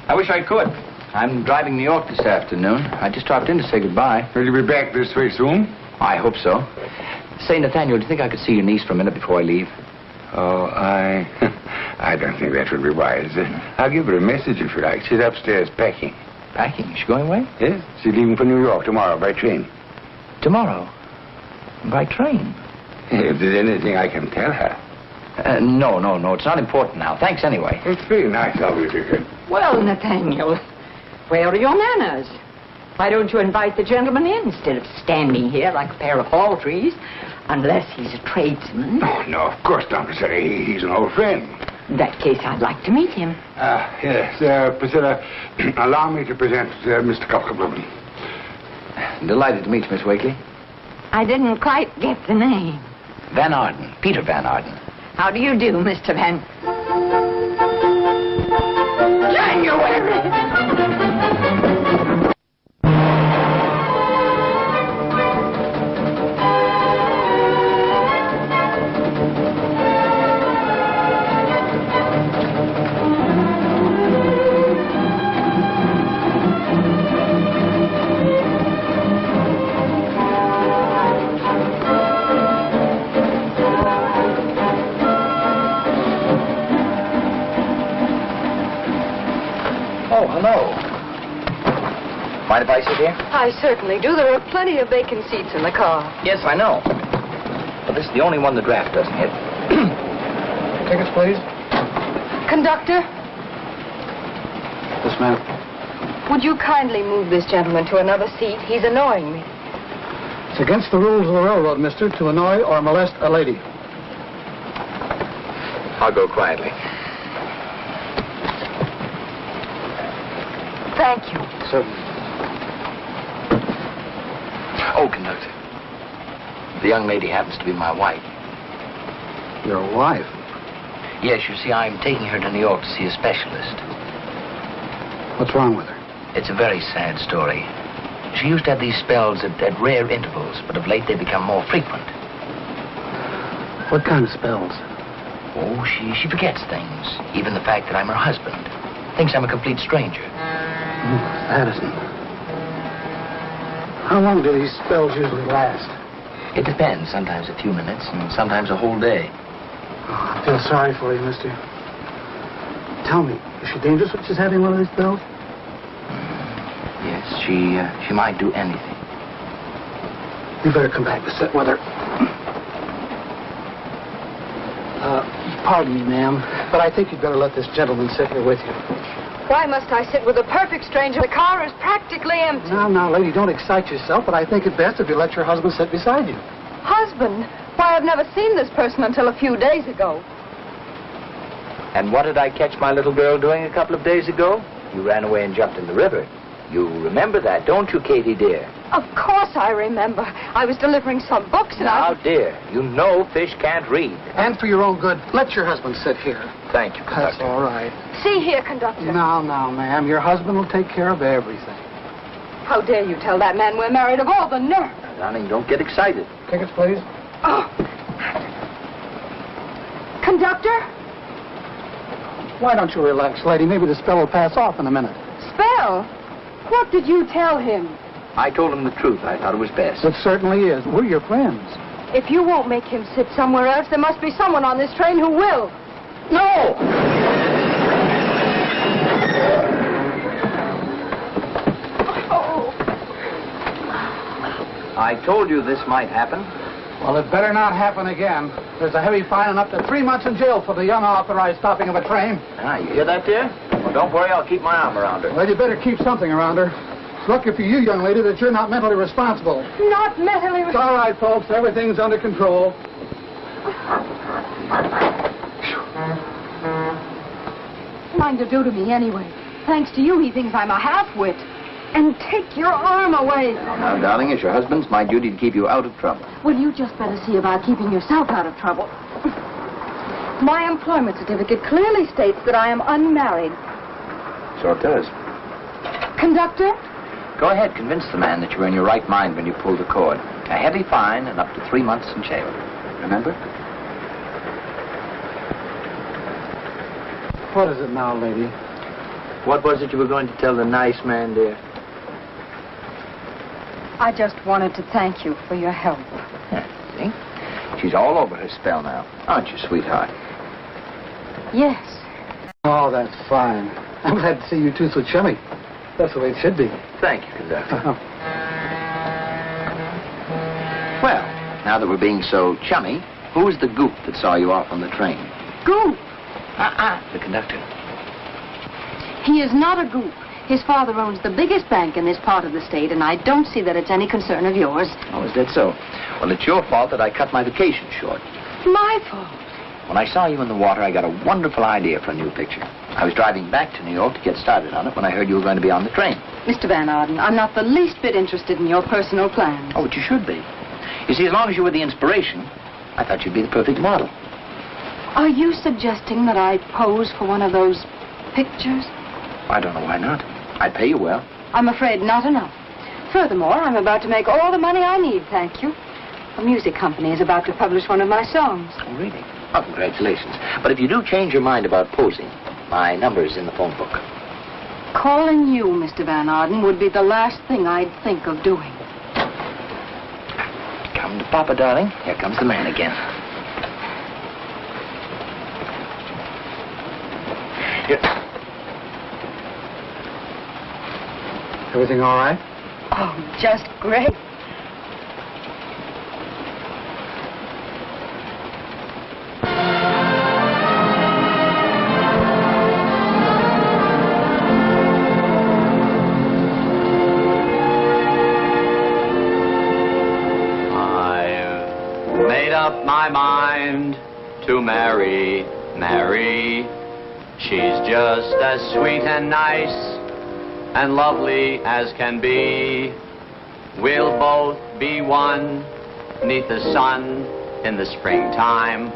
I wish I could. I'm driving New York this afternoon. I just dropped in to say goodbye. Will you be back this way soon? I hope so. Say, Nathaniel, do you think I could see your niece for a minute before I leave? Oh, I don't think that would be wise. I'll give her a message if you like. She's upstairs packing. Packing? Is she going away? Yes, she's leaving for New York tomorrow by train. Tomorrow? By train? If there's anything I can tell her. No. It's not important now. Thanks anyway. It's very nice of you, Dick. Well, Nathaniel, where are your manners? Why don't you invite the gentleman in instead of standing here like a pair of hall trees? Unless he's a tradesman. Oh, no, of course not, Priscilla. He's an old friend. In that case, I'd like to meet him. Yes, Priscilla, allow me to present Mr. Cockleblum. Delighted to meet you, Miss Wakely. I didn't quite get the name. Van Arden. Peter Van Arden. How do you do, Mr. Van? January! Oh, hello. Mind if I sit here? I certainly do. There are plenty of vacant seats in the car. Yes, I know. But this is the only one the draft doesn't hit. Tickets, please. Conductor, Yes, ma'am. would you kindly move this gentleman to another seat? He's annoying me. It's against the rules of the railroad, mister, to annoy or molest a lady. I'll go quietly. Thank you. Certainly. Oh, conductor. The young lady happens to be my wife. Your wife? Yes, you see, I'm taking her to New York to see a specialist. What's wrong with her? It's a very sad story. She used to have these spells at rare intervals, but of late they've become more frequent. What kind of spells? Oh, she forgets things. Even the fact that I'm her husband. Thinks I'm a complete stranger. Patterson. How long do these spells usually last? It depends. Sometimes a few minutes, and sometimes a whole day. Oh, I feel sorry for you, mister. Tell me, is she dangerous when she's having one of these spells? Yes, she might do anything. You better come back to sit with her. Pardon me, ma'am, but I think you'd better let this gentleman sit here with you. Why must I sit with a perfect stranger? The car is practically empty. Now, lady, don't excite yourself, but I think it best if you let your husband sit beside you. Husband? Why, I've never seen this person until a few days ago. And what did I catch my little girl doing a couple of days ago? You ran away and jumped in the river. You remember that, don't you, Katie, dear? Of course I remember. I was delivering some books and Now, dear, you know fish can't read. And for your own good, let your husband sit here. Thank you, conductor. That's all right. See here, conductor. Now, ma'am, your husband will take care of everything. How dare you tell that man we're married? Of all the nerve. Now, darling, don't get excited. Tickets, please. Oh. Conductor? Why don't you relax, lady? Maybe the spell will pass off in a minute. Spell? What did you tell him? I told him the truth. I thought it was best. It certainly is. We're your friends. If you won't make him sit somewhere else, there must be someone on this train who will. No! I told you this might happen. Well, it better not happen again. There's a heavy fine and up to 3 months in jail for the unauthorized stopping of a train. Ah, you hear that, dear? Well, don't worry. I'll keep my arm around her. Well, you better keep something around her. It's lucky for you, young lady, that you're not mentally responsible. Not mentally It's all right, folks. Everything's under control. Trying to do to me anyway. Thanks to you, he thinks I'm a half-wit. And take your arm away. Now, darling, it's your husband's my duty to keep you out of trouble. Well, you just better see about keeping yourself out of trouble. My employment certificate clearly states that I am unmarried. So it does. Conductor? Go ahead, convince the man that you were in your right mind when you pulled the cord. A heavy fine and up to 3 months in jail. Remember? What is it now, lady? What was it you were going to tell the nice man, dear? I just wanted to thank you for your help. See? She's all over her spell now. Aren't you, sweetheart? Yes. Oh, that's fine. I'm glad to see you two so chummy. That's the way it should be. Thank you, conductor. Well, now that we're being so chummy, who was the goop that saw you off on the train? Goop? The conductor. He is not a goop. His father owns the biggest bank in this part of the state, and I don't see that it's any concern of yours. Oh, is that so? Well, it's your fault that I cut my vacation short. My fault. When I saw you in the water, I got a wonderful idea for a new picture. I was driving back to New York to get started on it when I heard you were going to be on the train. Mr. Van Arden, I'm not the least bit interested in your personal plans. Oh, but you should be. You see, as long as you were the inspiration, I thought you'd be the perfect model. Are you suggesting that I pose for one of those pictures? I don't know why not. I'd pay you well. I'm afraid not enough. Furthermore, I'm about to make all the money I need, thank you. A music company is about to publish one of my songs. Oh, really? Oh, congratulations. But if you do change your mind about posing, my number's in the phone book. Calling you, Mr. Van Arden, would be the last thing I'd think of doing. Come to Papa, darling. Here comes the man again. Here. Everything all right? Oh, just great. I've made up my mind to marry Mary. She's just as sweet and nice and lovely as can be. We'll both be one 'neath the sun in the springtime.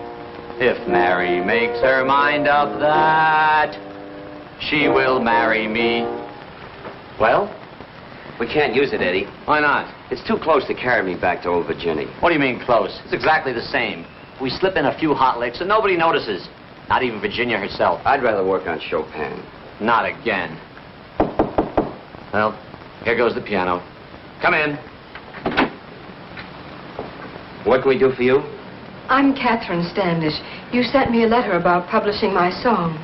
If Mary makes her mind up that she will marry me. Well, we can't use it, Eddie. Why not? It's too close to carry me back to old Virginia. What do you mean close? It's exactly the same. We slip in a few hot licks and nobody notices. Not even Virginia herself. I'd rather work on Chopin. Not again. Well, here goes the piano. Come in. What can we do for you? I'm Katherine Standish. You sent me a letter about publishing my song.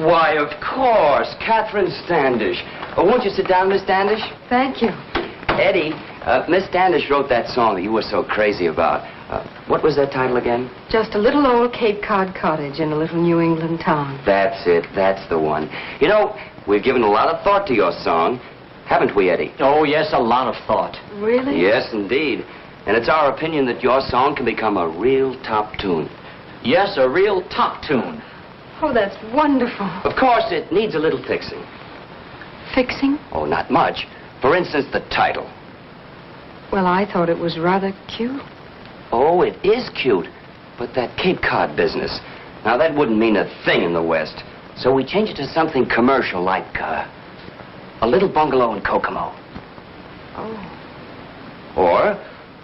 Why, of course, Katherine Standish. Won't you sit down, Miss Standish? Thank you. Eddie, Miss Standish wrote that song that you were so crazy about. What was that title again? Just a little old Cape Cod cottage in a little New England town. That's it. That's the one. You know, we've given a lot of thought to your song, haven't we, Eddie? Oh, yes, a lot of thought. Really? Yes, indeed. And it's our opinion that your song can become a real top tune. Yes, a real top tune. Oh, that's wonderful. Of course, it needs a little fixing. Fixing? Oh, not much. For instance, the title. Well, I thought it was rather cute. Oh, it is cute. But that Cape Cod business, now that wouldn't mean a thing in the West. So we changed it to something commercial like a little bungalow in Kokomo. Oh. Or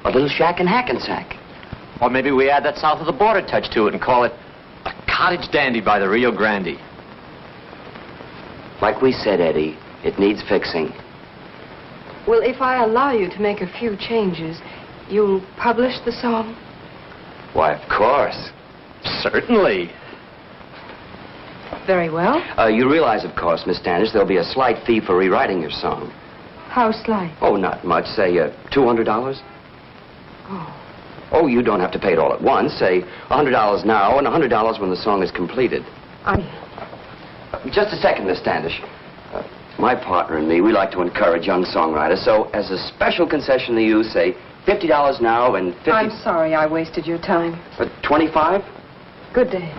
a little shack in Hackensack. Or maybe we add that south of the border touch to it and call it a cottage dandy by the Rio Grande. Like we said, Eddie, it needs fixing. Well, if I allow you to make a few changes, you'll publish the song? Why, of course. Certainly. Very well. You realize, of course, Miss Standish, there'll be a slight fee for rewriting your song. How slight? Oh, not much. Say, $200? Oh. Oh, you don't have to pay it all at once. Say, $100 now and $100 when the song is completed. Just a second, Miss Standish. My partner and me, we like to encourage young songwriters, so as a special concession to you, say, $50 now and $50... I'm sorry I wasted your time. 25? Good day.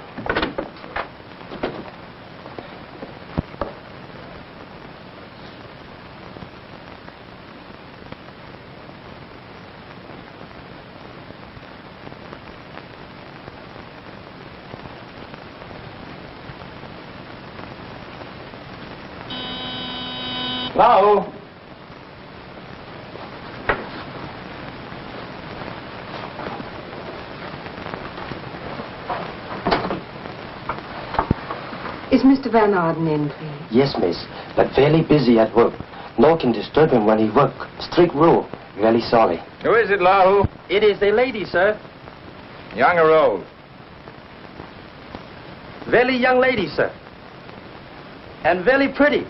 Hello? Is Mr. Van Arden in, please? Yes, miss, but very busy at work. No can disturb him when he work. Strict rule. Very sorry. Who is it, Lahu? It is a lady, sir. Young or old? Very young lady, sir. And very pretty.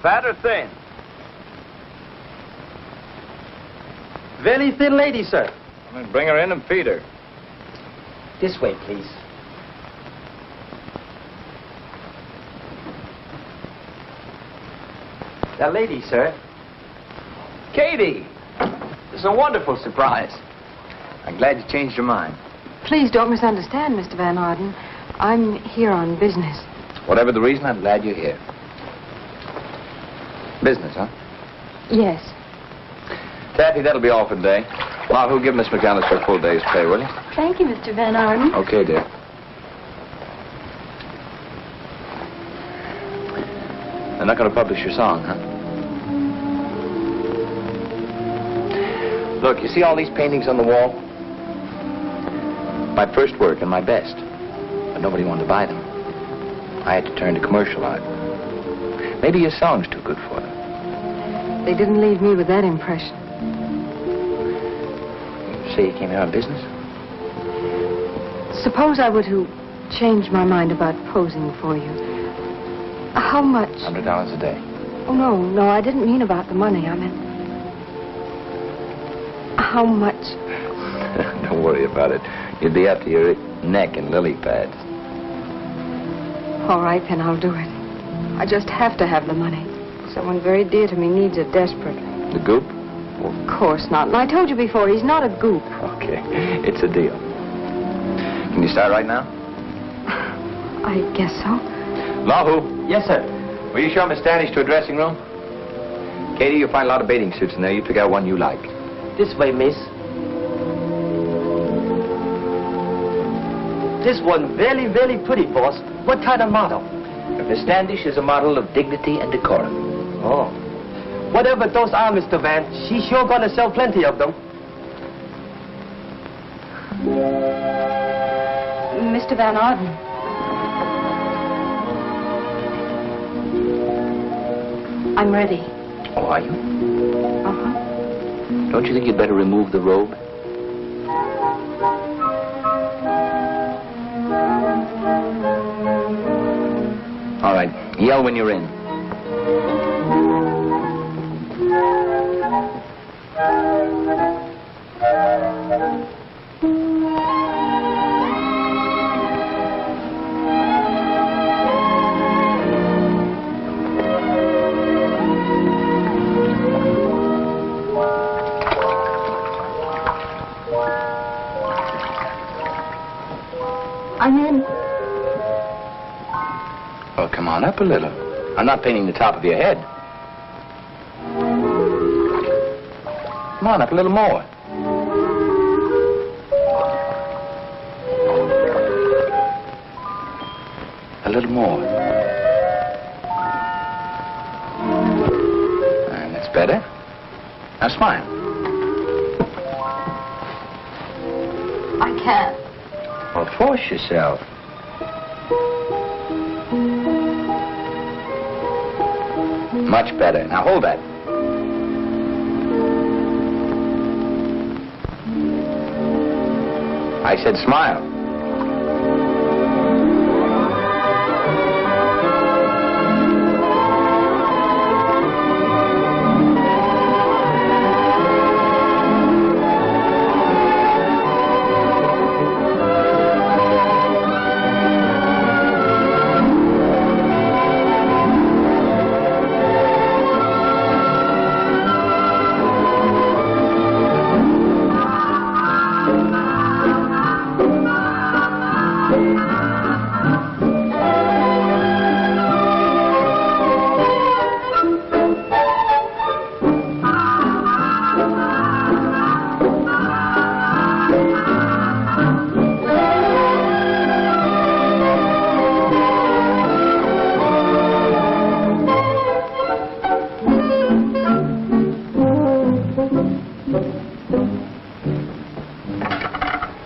Fat or thin? Very thin lady, sir. Well, bring her in and feed her. This way, please. The lady, sir. Katie! It's a wonderful surprise. I'm glad you changed your mind. Please don't misunderstand, Mr. Van Arden. I'm here on business. Whatever the reason, I'm glad you're here. Business, huh? Yes. Taffy, that'll be all for today. Lahu, give Miss McAllister a full day's pay, will you? Thank you, Mr. Van Arden. Okay, dear. They're not going to publish your song, huh? Look, you see all these paintings on the wall? My first work and my best. But nobody wanted to buy them. I had to turn to commercial art. Maybe your song's too good for them. They didn't leave me with that impression. Say you came here on business? Suppose I were to change my mind about posing for you. How much? $100 a day. Oh, no, I didn't mean about the money. I meant... How much? Don't worry about it. You'd be up to your neck in lily pads. All right, then I'll do it. I just have to have the money. Someone very dear to me needs it desperately. The goop? Well, of course not. And I told you before, he's not a goop. Okay, it's a deal. Can you start right now? I guess so. Lahu? Yes, sir. Will you show Miss Stardish to a dressing room? Katie, you'll find a lot of bathing suits in there. You pick out one you like. This way, miss. This one very, very pretty, boss. What kind of model? Miss Standish is a model of dignity and decorum. Oh. Whatever those are, Mr. Van, she's sure gonna sell plenty of them. Mr. Van Arden. I'm ready. Oh, are you? Uh-huh. Don't you think you'd better remove the robe? All right. Yell when you're in. I'm in. Well, come on up a little. I'm not painting the top of your head. Come on up a little more. A little more. And that's better. Now smile. I can't. Well, force yourself. Much better. Now hold that. I said smile.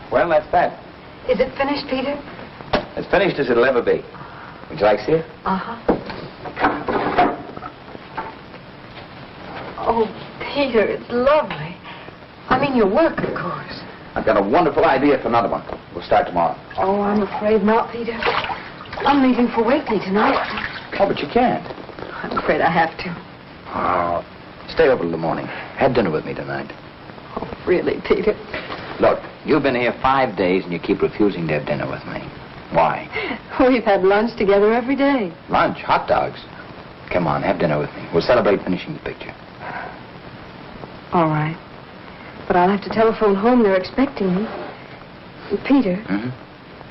Well, that's that. Is it finished, Peter? As finished as it'll ever be. We Would you like to see it? Uh-huh. Oh, Peter, it's lovely. I mean, your work, of course. I've got a wonderful idea for another one. We'll start tomorrow. Oh, I'm afraid not, Peter. I'm leaving for Wakely tonight. Oh, but you can't. I'm afraid I have to. Oh, stay over till the morning. Have dinner with me tonight. Oh, really, Peter? Look, you've been here 5 days and you keep refusing to have dinner with me. Why? We've had lunch together every day. Lunch? Hot dogs? Come on, have dinner with me. We'll celebrate finishing the picture. All right. But I'll have to telephone home. They're expecting me. Peter,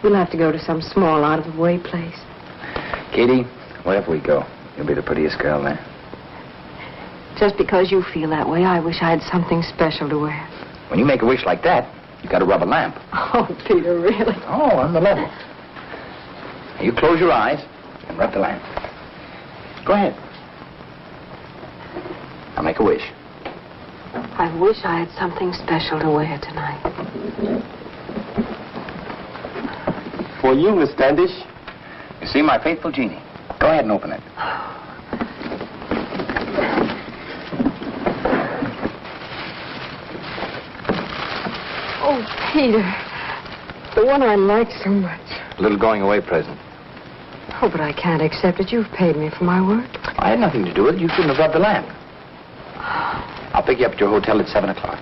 we'll have to go to some small, out-of-the-way place. Katie, wherever we go, you'll be the prettiest girl there. Just because you feel that way, I wish I had something special to wear. When you make a wish like that, you've got to rub a lamp. Oh, Peter, really? Oh, on the level. You close your eyes and rub the lamp. Go ahead. I'll make a wish. I wish I had something special to wear tonight. For you, Miss Standish. You see, my faithful genie. Go ahead and open it. Oh, Peter. The one I like so much. A little going-away present. Oh, but I can't accept it. You've paid me for my work. I had nothing to do with it. You shouldn't have rubbed the lamp. I'll pick you up at your hotel at 7 o'clock.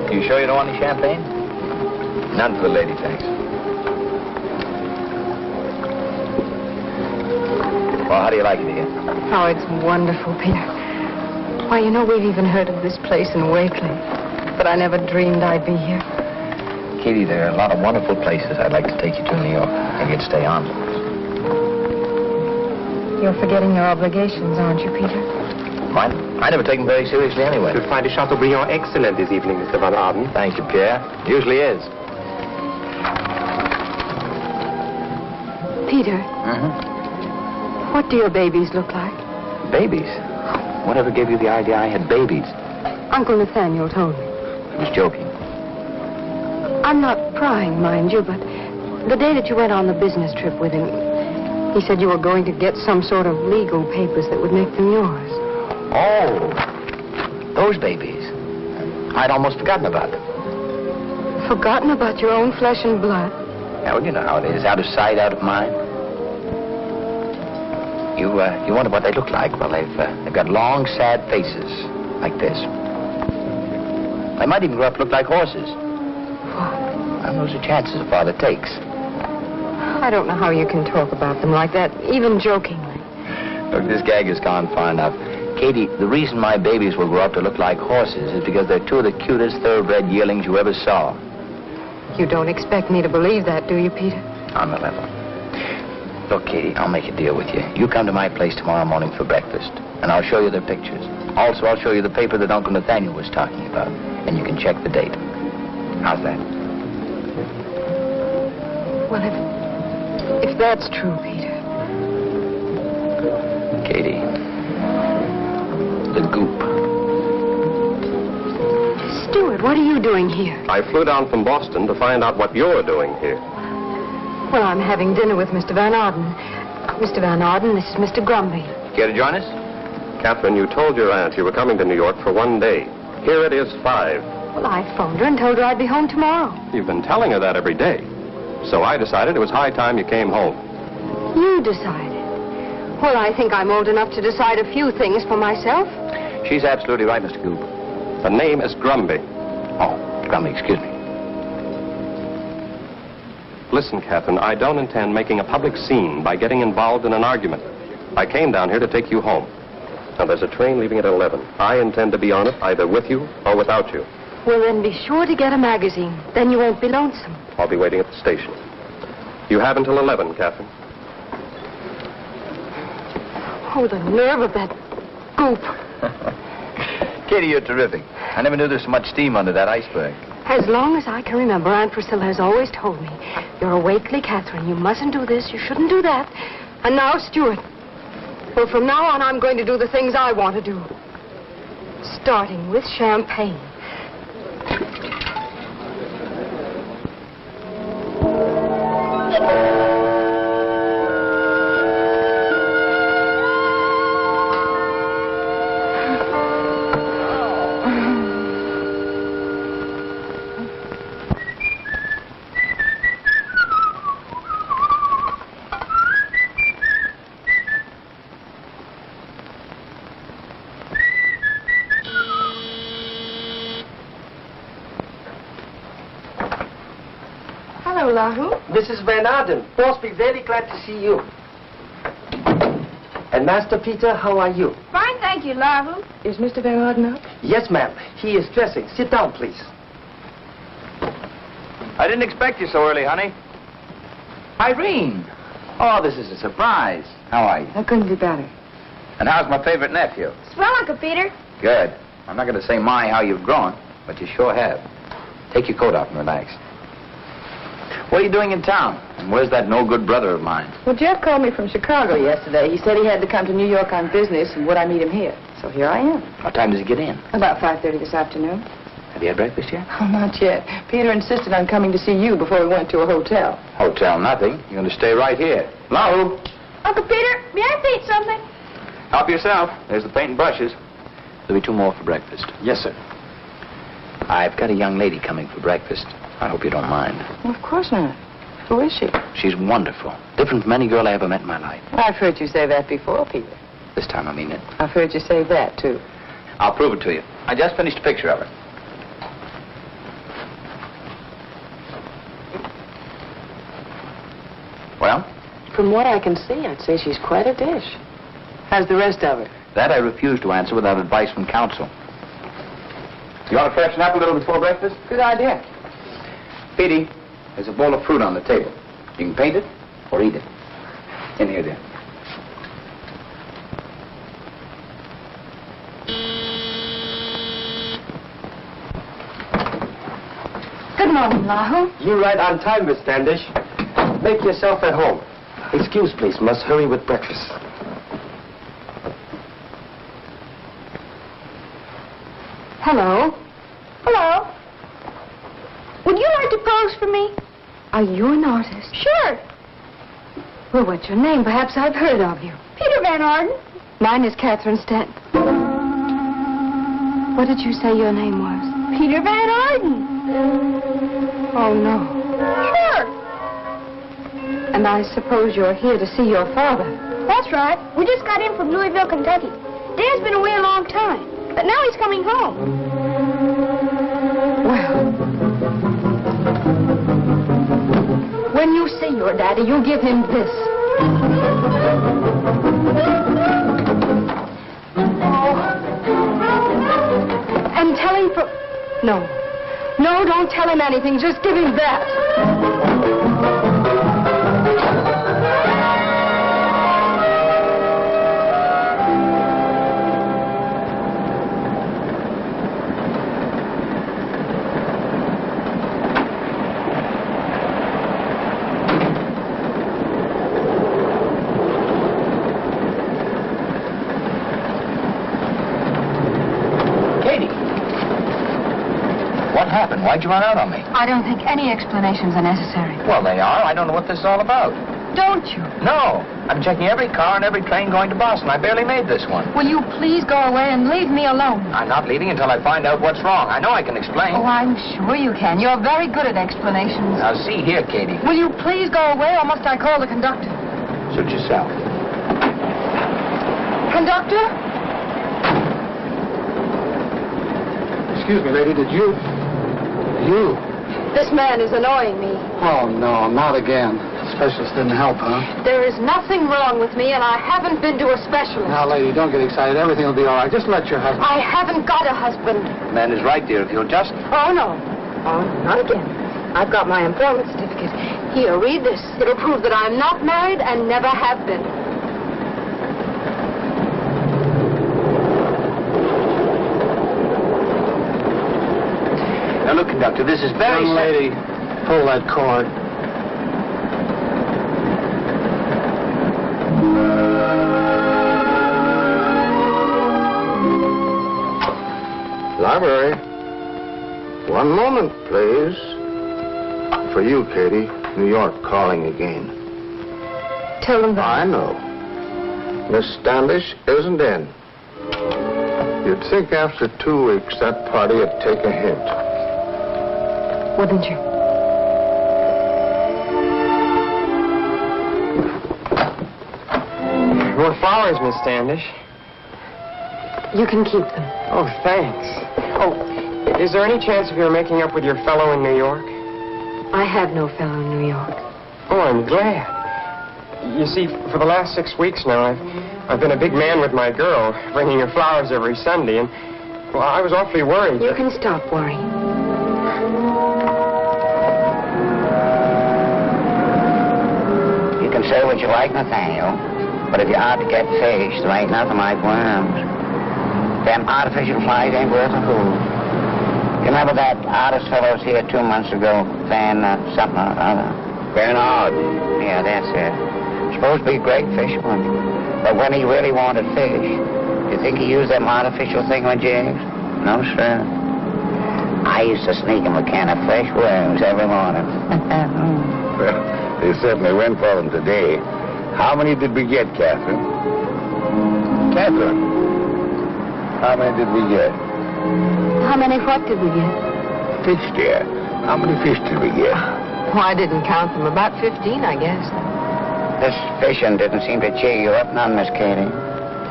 You sure you don't want any champagne? None for the lady, thanks. Well, how do you like it here? Oh, it's wonderful, Peter. Why, you know, we've even heard of this place in Wakely. But I never dreamed I'd be here. Katie, there are a lot of wonderful places I'd like to take you to in New York. And you'd stay on. You're forgetting your obligations, aren't you, Peter? Mine? I never take them very seriously anyway. You'll find a Chateaubriand excellent this evening, Mr. Van Arden. Thank you, Pierre. Usually is. Peter. What do your babies look like? Babies? Whatever gave you the idea I had babies? Uncle Nathaniel told me. I was joking. I'm not prying, mind you, but the day that you went on the business trip with him, he said you were going to get some sort of legal papers that would make them yours. Oh, those babies. I'd almost forgotten about them. Forgotten about your own flesh and blood? Yeah, well, you know how it is. Out of sight, out of mind. You wonder what they look like. Well, they've got long, sad faces, like this. They might even grow up to look like horses. Well, those are chances a father takes. I don't know how you can talk about them like that, even jokingly. Look, this gag has gone far enough. Katie, the reason my babies will grow up to look like horses is because they're two of the cutest thoroughbred yearlings you ever saw. You don't expect me to believe that, do you, Peter? On the level. Look, Katie, I'll make a deal with you. You come to my place tomorrow morning for breakfast, and I'll show you their pictures. Also, I'll show you the paper that Uncle Nathaniel was talking about, and you can check the date. How's that? Well, if that's true, Peter. Katie, the goop. Stuart, what are you doing here? I flew down from Boston to find out what you're doing here. Well, I'm having dinner with Mr. Van Arden. Mr. Van Arden, this is Mr. Grumby. Care to join us? Catherine, you told your aunt you were coming to New York for 1 day. Here it is 5. Well, I phoned her and told her I'd be home tomorrow. You've been telling her that every day. So I decided it was high time you came home. You decided? Well, I think I'm old enough to decide a few things for myself. She's absolutely right, Mr. Goop. The name is Grumby. Oh, Grumby, excuse me. Listen, Catherine, I don't intend making a public scene by getting involved in an argument. I came down here to take you home. Now, there's a train leaving at 11. I intend to be on it either with you or without you. Well, then be sure to get a magazine. Then you won't be lonesome. I'll be waiting at the station. You have until 11, Catherine. Oh, the nerve of that goop. Katie, you're terrific. I never knew there was so much steam under that iceberg. As long as I can remember, Aunt Priscilla has always told me, you're a Wakely, Katherine. You mustn't do this. You shouldn't do that. And now, Stuart. Well, from now on, I'm going to do the things I want to do. Starting with champagne. Lahu. Mrs. Van Arden, boss be very glad to see you. And Master Peter, how are you? Fine, thank you, Lahu. Is Mr. Van Arden up? Yes, ma'am. He is dressing. Sit down, please. I didn't expect you so early, honey. Irene. Oh, this is a surprise. How are you? I couldn't be better. And how's my favorite nephew? Swell, Uncle Peter. Good. I'm not going to say my how you've grown, but you sure have. Take your coat off and relax. What are you doing in town? And where's that no-good brother of mine? Well, Jeff called me from Chicago yesterday. He said he had to come to New York on business, and would I meet him here? So here I am. What time does he get in? About 5:30 this afternoon. Have you had breakfast yet? Oh, not yet. Peter insisted on coming to see you before we went to a hotel. Hotel, nothing. You're going to stay right here. Lahu. Uncle Peter, may I paint something? Help yourself. There's the paint and brushes. There'll be 2 more for breakfast. Yes, sir. I've got a young lady coming for breakfast. I hope you don't mind. Well, of course not. Who is she? She's wonderful. Different from any girl I ever met in my life. I've heard you say that before, Peter. This time I mean it. I've heard you say that, too. I'll prove it to you. I just finished a picture of her. Well? From what I can see, I'd say she's quite a dish. How's the rest of her? That I refuse to answer without advice from counsel. You want to freshen up a little before breakfast? Good idea. Petey, there's a bowl of fruit on the table. You can paint it or eat it. In here, dear. Good morning, Lahu. You right on time, Miss Standish. Make yourself at home. Excuse, please. Must hurry with breakfast. Hello. Hello. Would you like to pose for me? Are you an artist? Sure. Well, what's your name? Perhaps I've heard of you. Peter Van Arden. Mine is Katherine Stanton. What did you say your name was? Peter Van Arden. Oh, no. Sure. And I suppose you're here to see your father. That's right. We just got in from Louisville, Kentucky. Dad's been away a long time, but now he's coming home. Well, when you see your daddy, you give him this. Oh. And tell him for... No. No, don't tell him anything. Just give him that. Why'd you run out on me? I don't think any explanations are necessary. Well, they are. I don't know what this is all about. Don't you? No. I'm checking every car and every train going to Boston. I barely made this one. Will you please go away and leave me alone? I'm not leaving until I find out what's wrong. I know I can explain. Oh, I'm sure you can. You're very good at explanations. Now, see here, Katie. Will you please go away, or must I call the conductor? Suit yourself. Conductor? Excuse me, lady, did you... You? This man is annoying me. Oh, no, not again. Specialist didn't help, huh? There is nothing wrong with me, and I haven't been to a specialist. Now, lady, don't get excited. Everything will be all right. Just let your husband... I haven't got a husband. The man is right, dear. If you'll just... Oh, no. Oh, not again. I've got my employment certificate. Here, read this. It'll prove that I'm not married and never have been. Now, look, conductor, this is very... Young lady, pull that cord. Library. One moment, please. For you, Katie. New York calling again. Tell them that. I know. Miss Standish isn't in. You'd think after 2 weeks that party would take a hint. Wouldn't you? More flowers, Miss Standish. You can keep them. Oh, thanks. Oh, is there any chance of your making up with your fellow in New York? I have no fellow in New York. Oh, I'm glad. You see, for the last 6 weeks now, I've been a big man with my girl, bringing her flowers every Sunday, and, well, I was awfully worried. You can stop worrying. You can say what you like, Nathaniel, but if you're out to get fish, there ain't nothing like worms. Them artificial flies ain't worth a hoot. You remember that artist fellow was here 2 months ago, Van something or other? Van Arden. Yeah, that's it. Supposed to be a great fisherman. But when he really wanted fish, do you think he used them artificial thingamajigs? No, sir. I used to sneak him a can of fresh worms every morning. Well, they certainly went for them today. How many did we get, Katherine? Katherine, how many did we get? How many what did we get? Fish, dear. How many fish did we get? Oh, I didn't count them. About 15, I guess. This fishing didn't seem to cheer you up none, Miss Katie.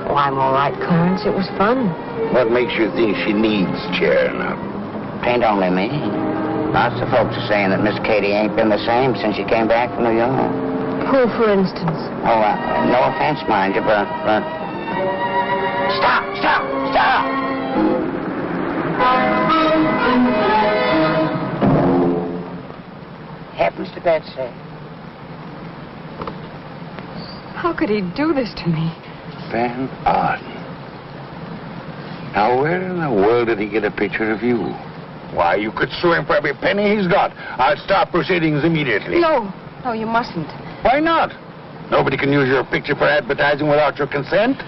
Oh, I'm all right, Clarence. It was fun. What makes you think she needs cheering up? Ain't only me. Lots of folks are saying that Miss Katie ain't been the same since she came back from New York. Who, for instance? Oh, no offense, mind you, but... Stop! Heavens to Betsy. How could he do this to me? Van Arden. Now, where in the world did he get a picture of you? Why, you could sue him for every penny he's got. I'll stop proceedings immediately. No, you mustn't. Why not? Nobody can use your picture for advertising without your consent.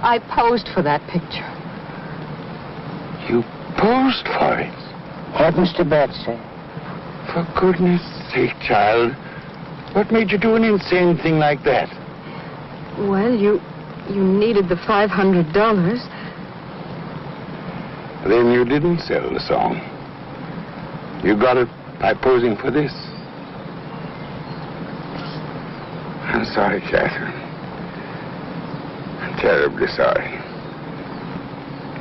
I posed for that picture. You posed for it? Heavens to Betsy. For goodness sake, child. What made you do an insane thing like that? Well, you needed the $500. Then you didn't sell the song. You got it by posing for this. I'm sorry, Katherine. I'm terribly sorry.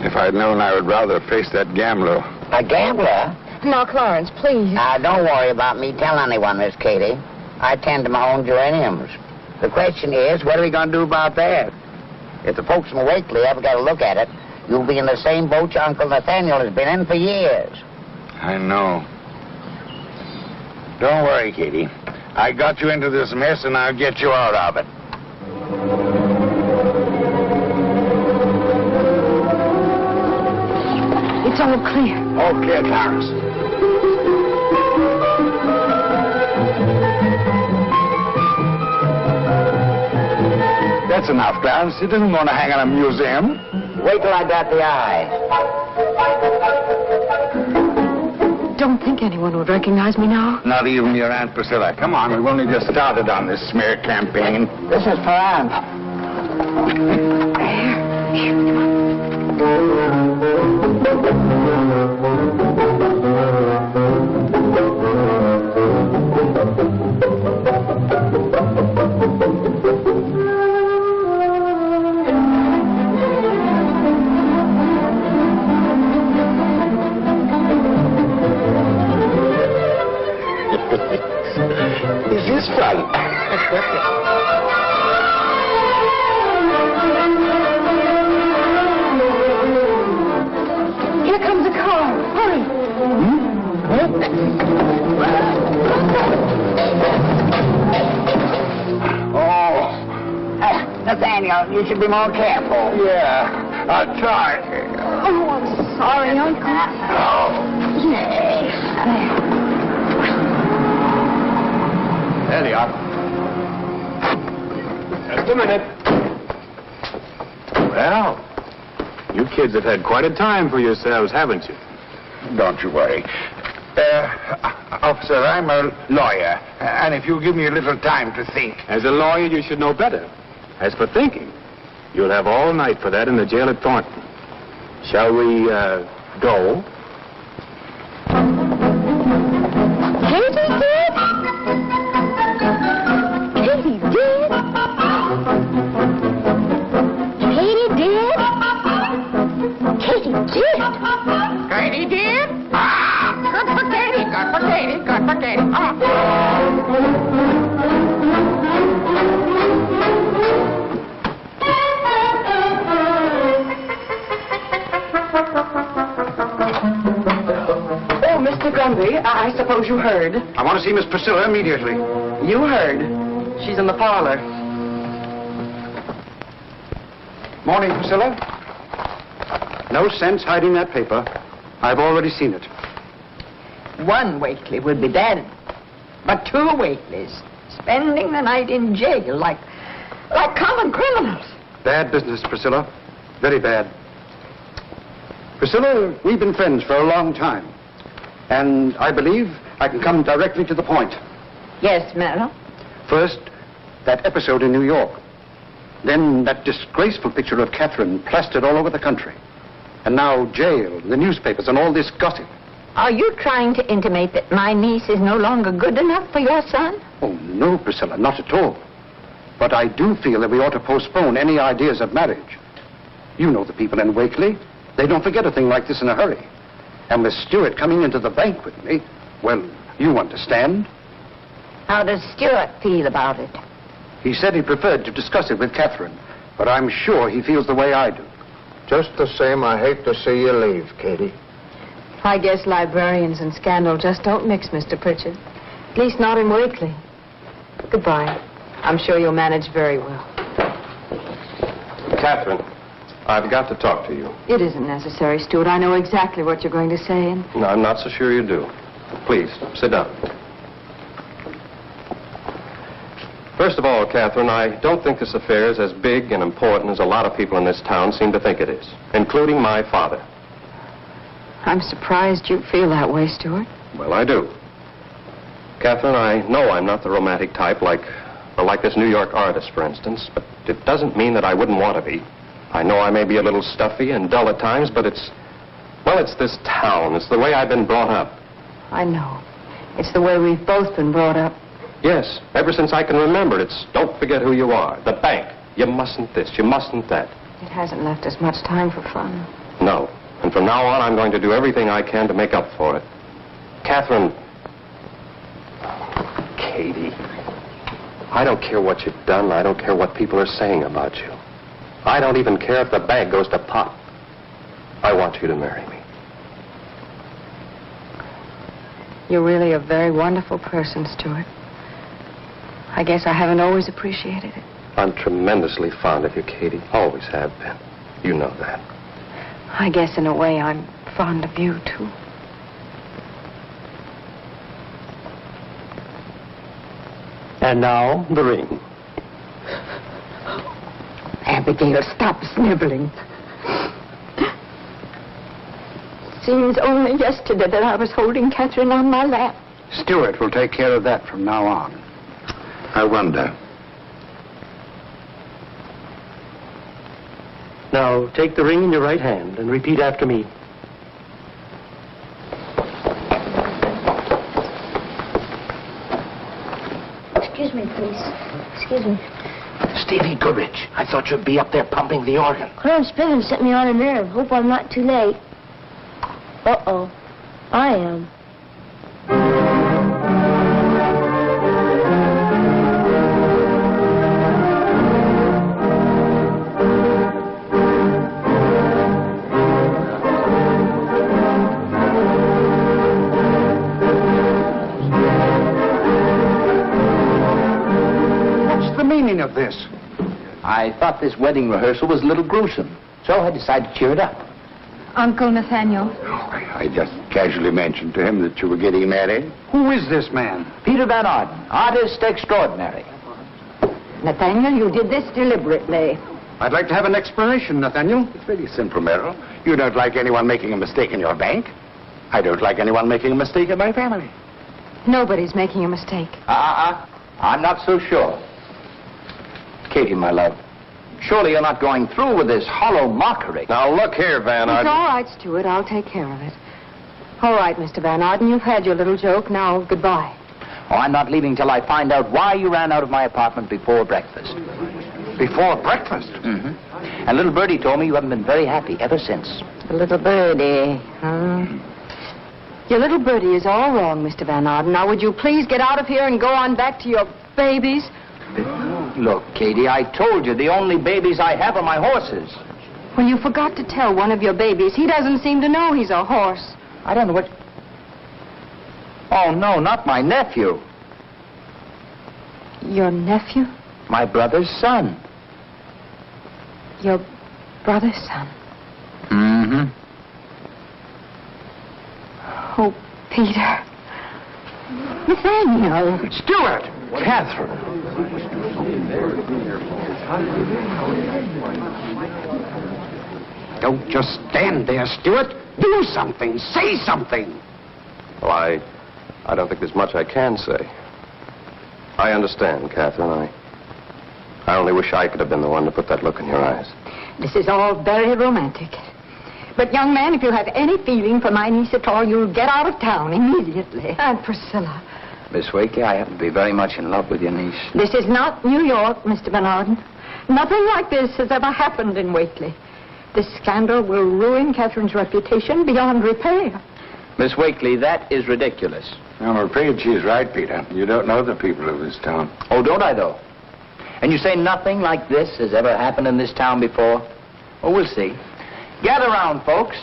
If I'd known, I would rather face that gambler. A gambler? Now, Clarence, please. Now, don't worry about me telling anyone, Miss Katie. I tend to my own geraniums. The question is, what are we going to do about that? If the folks from Wakely ever got a look at it, you'll be in the same boat your Uncle Nathaniel has been in for years. I know. Don't worry, Katie. I got you into this mess, and I'll get you out of it. It's all clear. All clear, Clarence. That's enough, Clarence. It isn't going to hang in a museum. Wait till I dot the I. Don't think anyone would recognize me now. Not even your Aunt Priscilla. Come on, we've only just started on this smear campaign. This is for Aunt. This is fun. Here comes a car. Hurry. Nathaniel, you should be more careful. Yeah, I'll try. Oh, I'm sorry, Uncle. There they are. Just a minute. Well, you kids have had quite a time for yourselves, haven't you? Don't you worry. Officer, I'm a lawyer, and if you'll give me a little time to think... As a lawyer, you should know better. As for thinking, you'll have all night for that in the jail at Thornton. Shall we, go? Katie did? Katie did? Katie did? Katie did? Katie did? Ah! Good for Katie, good for Katie, good for Katie. Thornby, I suppose you heard. I want to see Miss Priscilla immediately. You heard. She's in the parlor. Morning, Priscilla. No sense hiding that paper. I've already seen it. One Wakely will be dead, but two Wakeleys spending the night in jail like common criminals. Bad business, Priscilla. Very bad. Priscilla, we've been friends for a long time. And I believe I can come directly to the point. Yes, madam. First, that episode in New York. Then that disgraceful picture of Katherine plastered all over the country. And now jail, the newspapers, and all this gossip. Are you trying to intimate that my niece is no longer good enough for your son? Oh, no, Priscilla, not at all. But I do feel that we ought to postpone any ideas of marriage. You know the people in Wakely. They don't forget a thing like this in a hurry. And with Stewart coming into the bank with me, well, you understand. How does Stewart feel about it? He said he preferred to discuss it with Katherine, but I'm sure he feels the way I do. Just the same, I hate to see you leave, Katie. I guess librarians and scandal just don't mix, Mr. Pritchard. At least not in Wakely. Goodbye. I'm sure you'll manage very well. Katherine, I've got to talk to you. It isn't necessary, Stuart. I know exactly what you're going to say, and... No, I'm not so sure you do. Please, sit down. First of all, Katherine, I don't think this affair is as big and important as a lot of people in this town seem to think it is, including my father. I'm surprised you feel that way, Stuart. Well, I do. Katherine, I know I'm not the romantic type like this New York artist, for instance, but it doesn't mean that I wouldn't want to be. I know I may be a little stuffy and dull at times, but it's this town. It's the way I've been brought up. I know. It's the way we've both been brought up. Yes, ever since I can remember, it's don't forget who you are. The bank. You mustn't this, you mustn't that. It hasn't left us much time for fun. No. And from now on, I'm going to do everything I can to make up for it. Katherine. Katie. I don't care what you've done. I don't care what people are saying about you. I don't even care if the bag goes to pot. I want you to marry me. You're really a very wonderful person, Stuart. I guess I haven't always appreciated it. I'm tremendously fond of you, Katie. Always have been. You know that. I guess in a way I'm fond of you, too. And now, the ring. Abigail, stop sniveling. Seems only yesterday that I was holding Katherine on my lap. Stewart will take care of that from now on. I wonder. Now, take the ring in your right hand and repeat after me. Excuse me, please. Excuse me. Stevie Goodrich, I thought you'd be up there pumping the organ. Clarence Bivens sent me on a nerve. Hope I'm not too late. Uh-oh. I am. What's the meaning of this? I thought this wedding rehearsal was a little gruesome, so I decided to cheer it up. Uncle Nathaniel. I just casually mentioned to him that you were getting married. Who is this man? Peter Van Arden, artist extraordinary. Nathaniel, you did this deliberately. I'd like to have an explanation, Nathaniel. It's very simple, Merrill. You don't like anyone making a mistake in your bank. I don't like anyone making a mistake in my family. Nobody's making a mistake. I'm not so sure. Katie, my love, surely you're not going through with this hollow mockery. Now, look here, Van It's Arden. all right, Stuart. I'll take care of it. All right, Mr. Van Arden, you've had your little joke. Now, goodbye. Oh, I'm not leaving till I find out why you ran out of my apartment before breakfast. Before breakfast? Mm-hmm. And little Birdie told me you haven't been very happy ever since. The little birdie, huh? Your little birdie is all wrong, Mr. Van Arden. Now, would you please get out of here and go on back to your babies? Look, Katie, I told you the only babies I have are my horses. Well, you forgot to tell one of your babies. He doesn't seem to know he's a horse. I don't know what... Oh, no, not my nephew. Your nephew? My brother's son. Your brother's son? Mm-hmm. Oh, Peter. Nathaniel. Stuart! Katherine. Don't just stand there, Stuart. Do something. Say something. Well, I don't think there's much I can say. I understand, Katherine. I only wish I could have been the one to put that look in your eyes. This is all very romantic. But, young man, if you have any feeling for my niece at all, you'll get out of town immediately. Aunt Priscilla. Miss Wakely, I happen to be very much in love with your niece. This is not New York, Mr. Van Arden. Nothing like this has ever happened in Wakely. This scandal will ruin Katherine's reputation beyond repair. Miss Wakely, that is ridiculous. I'm afraid she's right, Peter. You don't know the people of this town. Oh, don't I, though? And you say nothing like this has ever happened in this town before? Oh, we'll see. Gather round, folks.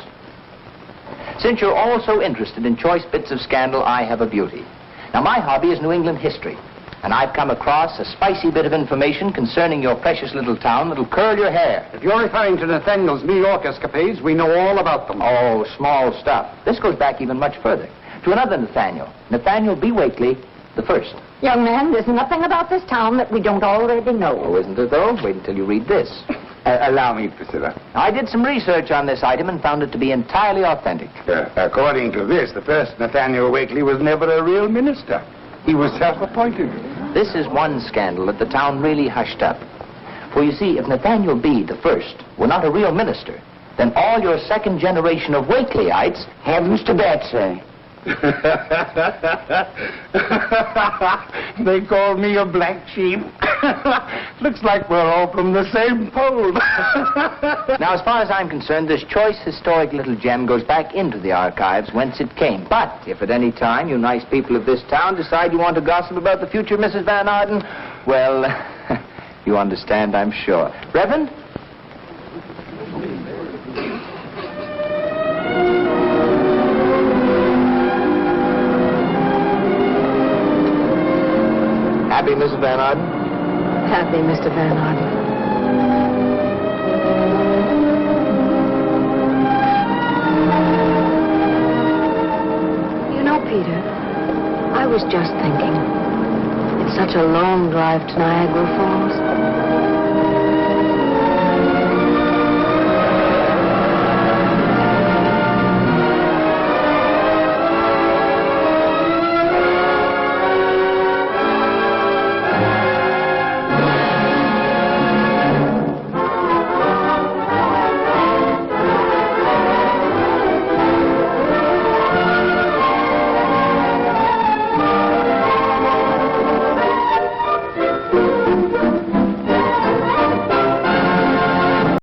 Since you're all so interested in choice bits of scandal, I have a beauty. Now, my hobby is New England history, and I've come across a spicy bit of information concerning your precious little town that'll curl your hair. If you're referring to Nathaniel's New York escapades, we know all about them. Oh, small stuff. This goes back even much further, to another Nathaniel, Nathaniel B. Wakely, the first. Young man, there's nothing about this town that we don't already know. Oh, isn't it, though? Wait until you read this. Allow me, Priscilla. I did some research on this item and found it to be entirely authentic. According to this, the first Nathaniel Wakely was never a real minister. He was self-appointed. This is one scandal that the town really hushed up. For you see, if Nathaniel B. the first were not a real minister, then all your second generation of Wakelyites... Heavens to Betsy. They called me a black sheep. Looks like we're all from the same pole. Now, as far as I'm concerned, this choice historic little gem goes back into the archives whence it came. But if at any time you nice people of this town decide you want to gossip about the future Mrs. Van Arden, well, you understand, I'm sure. Reverend? Happy, Mrs. Van Arden? Happy, Mr. Van Arden. You know, Peter, I was just thinking. It's such a long drive to Niagara Falls.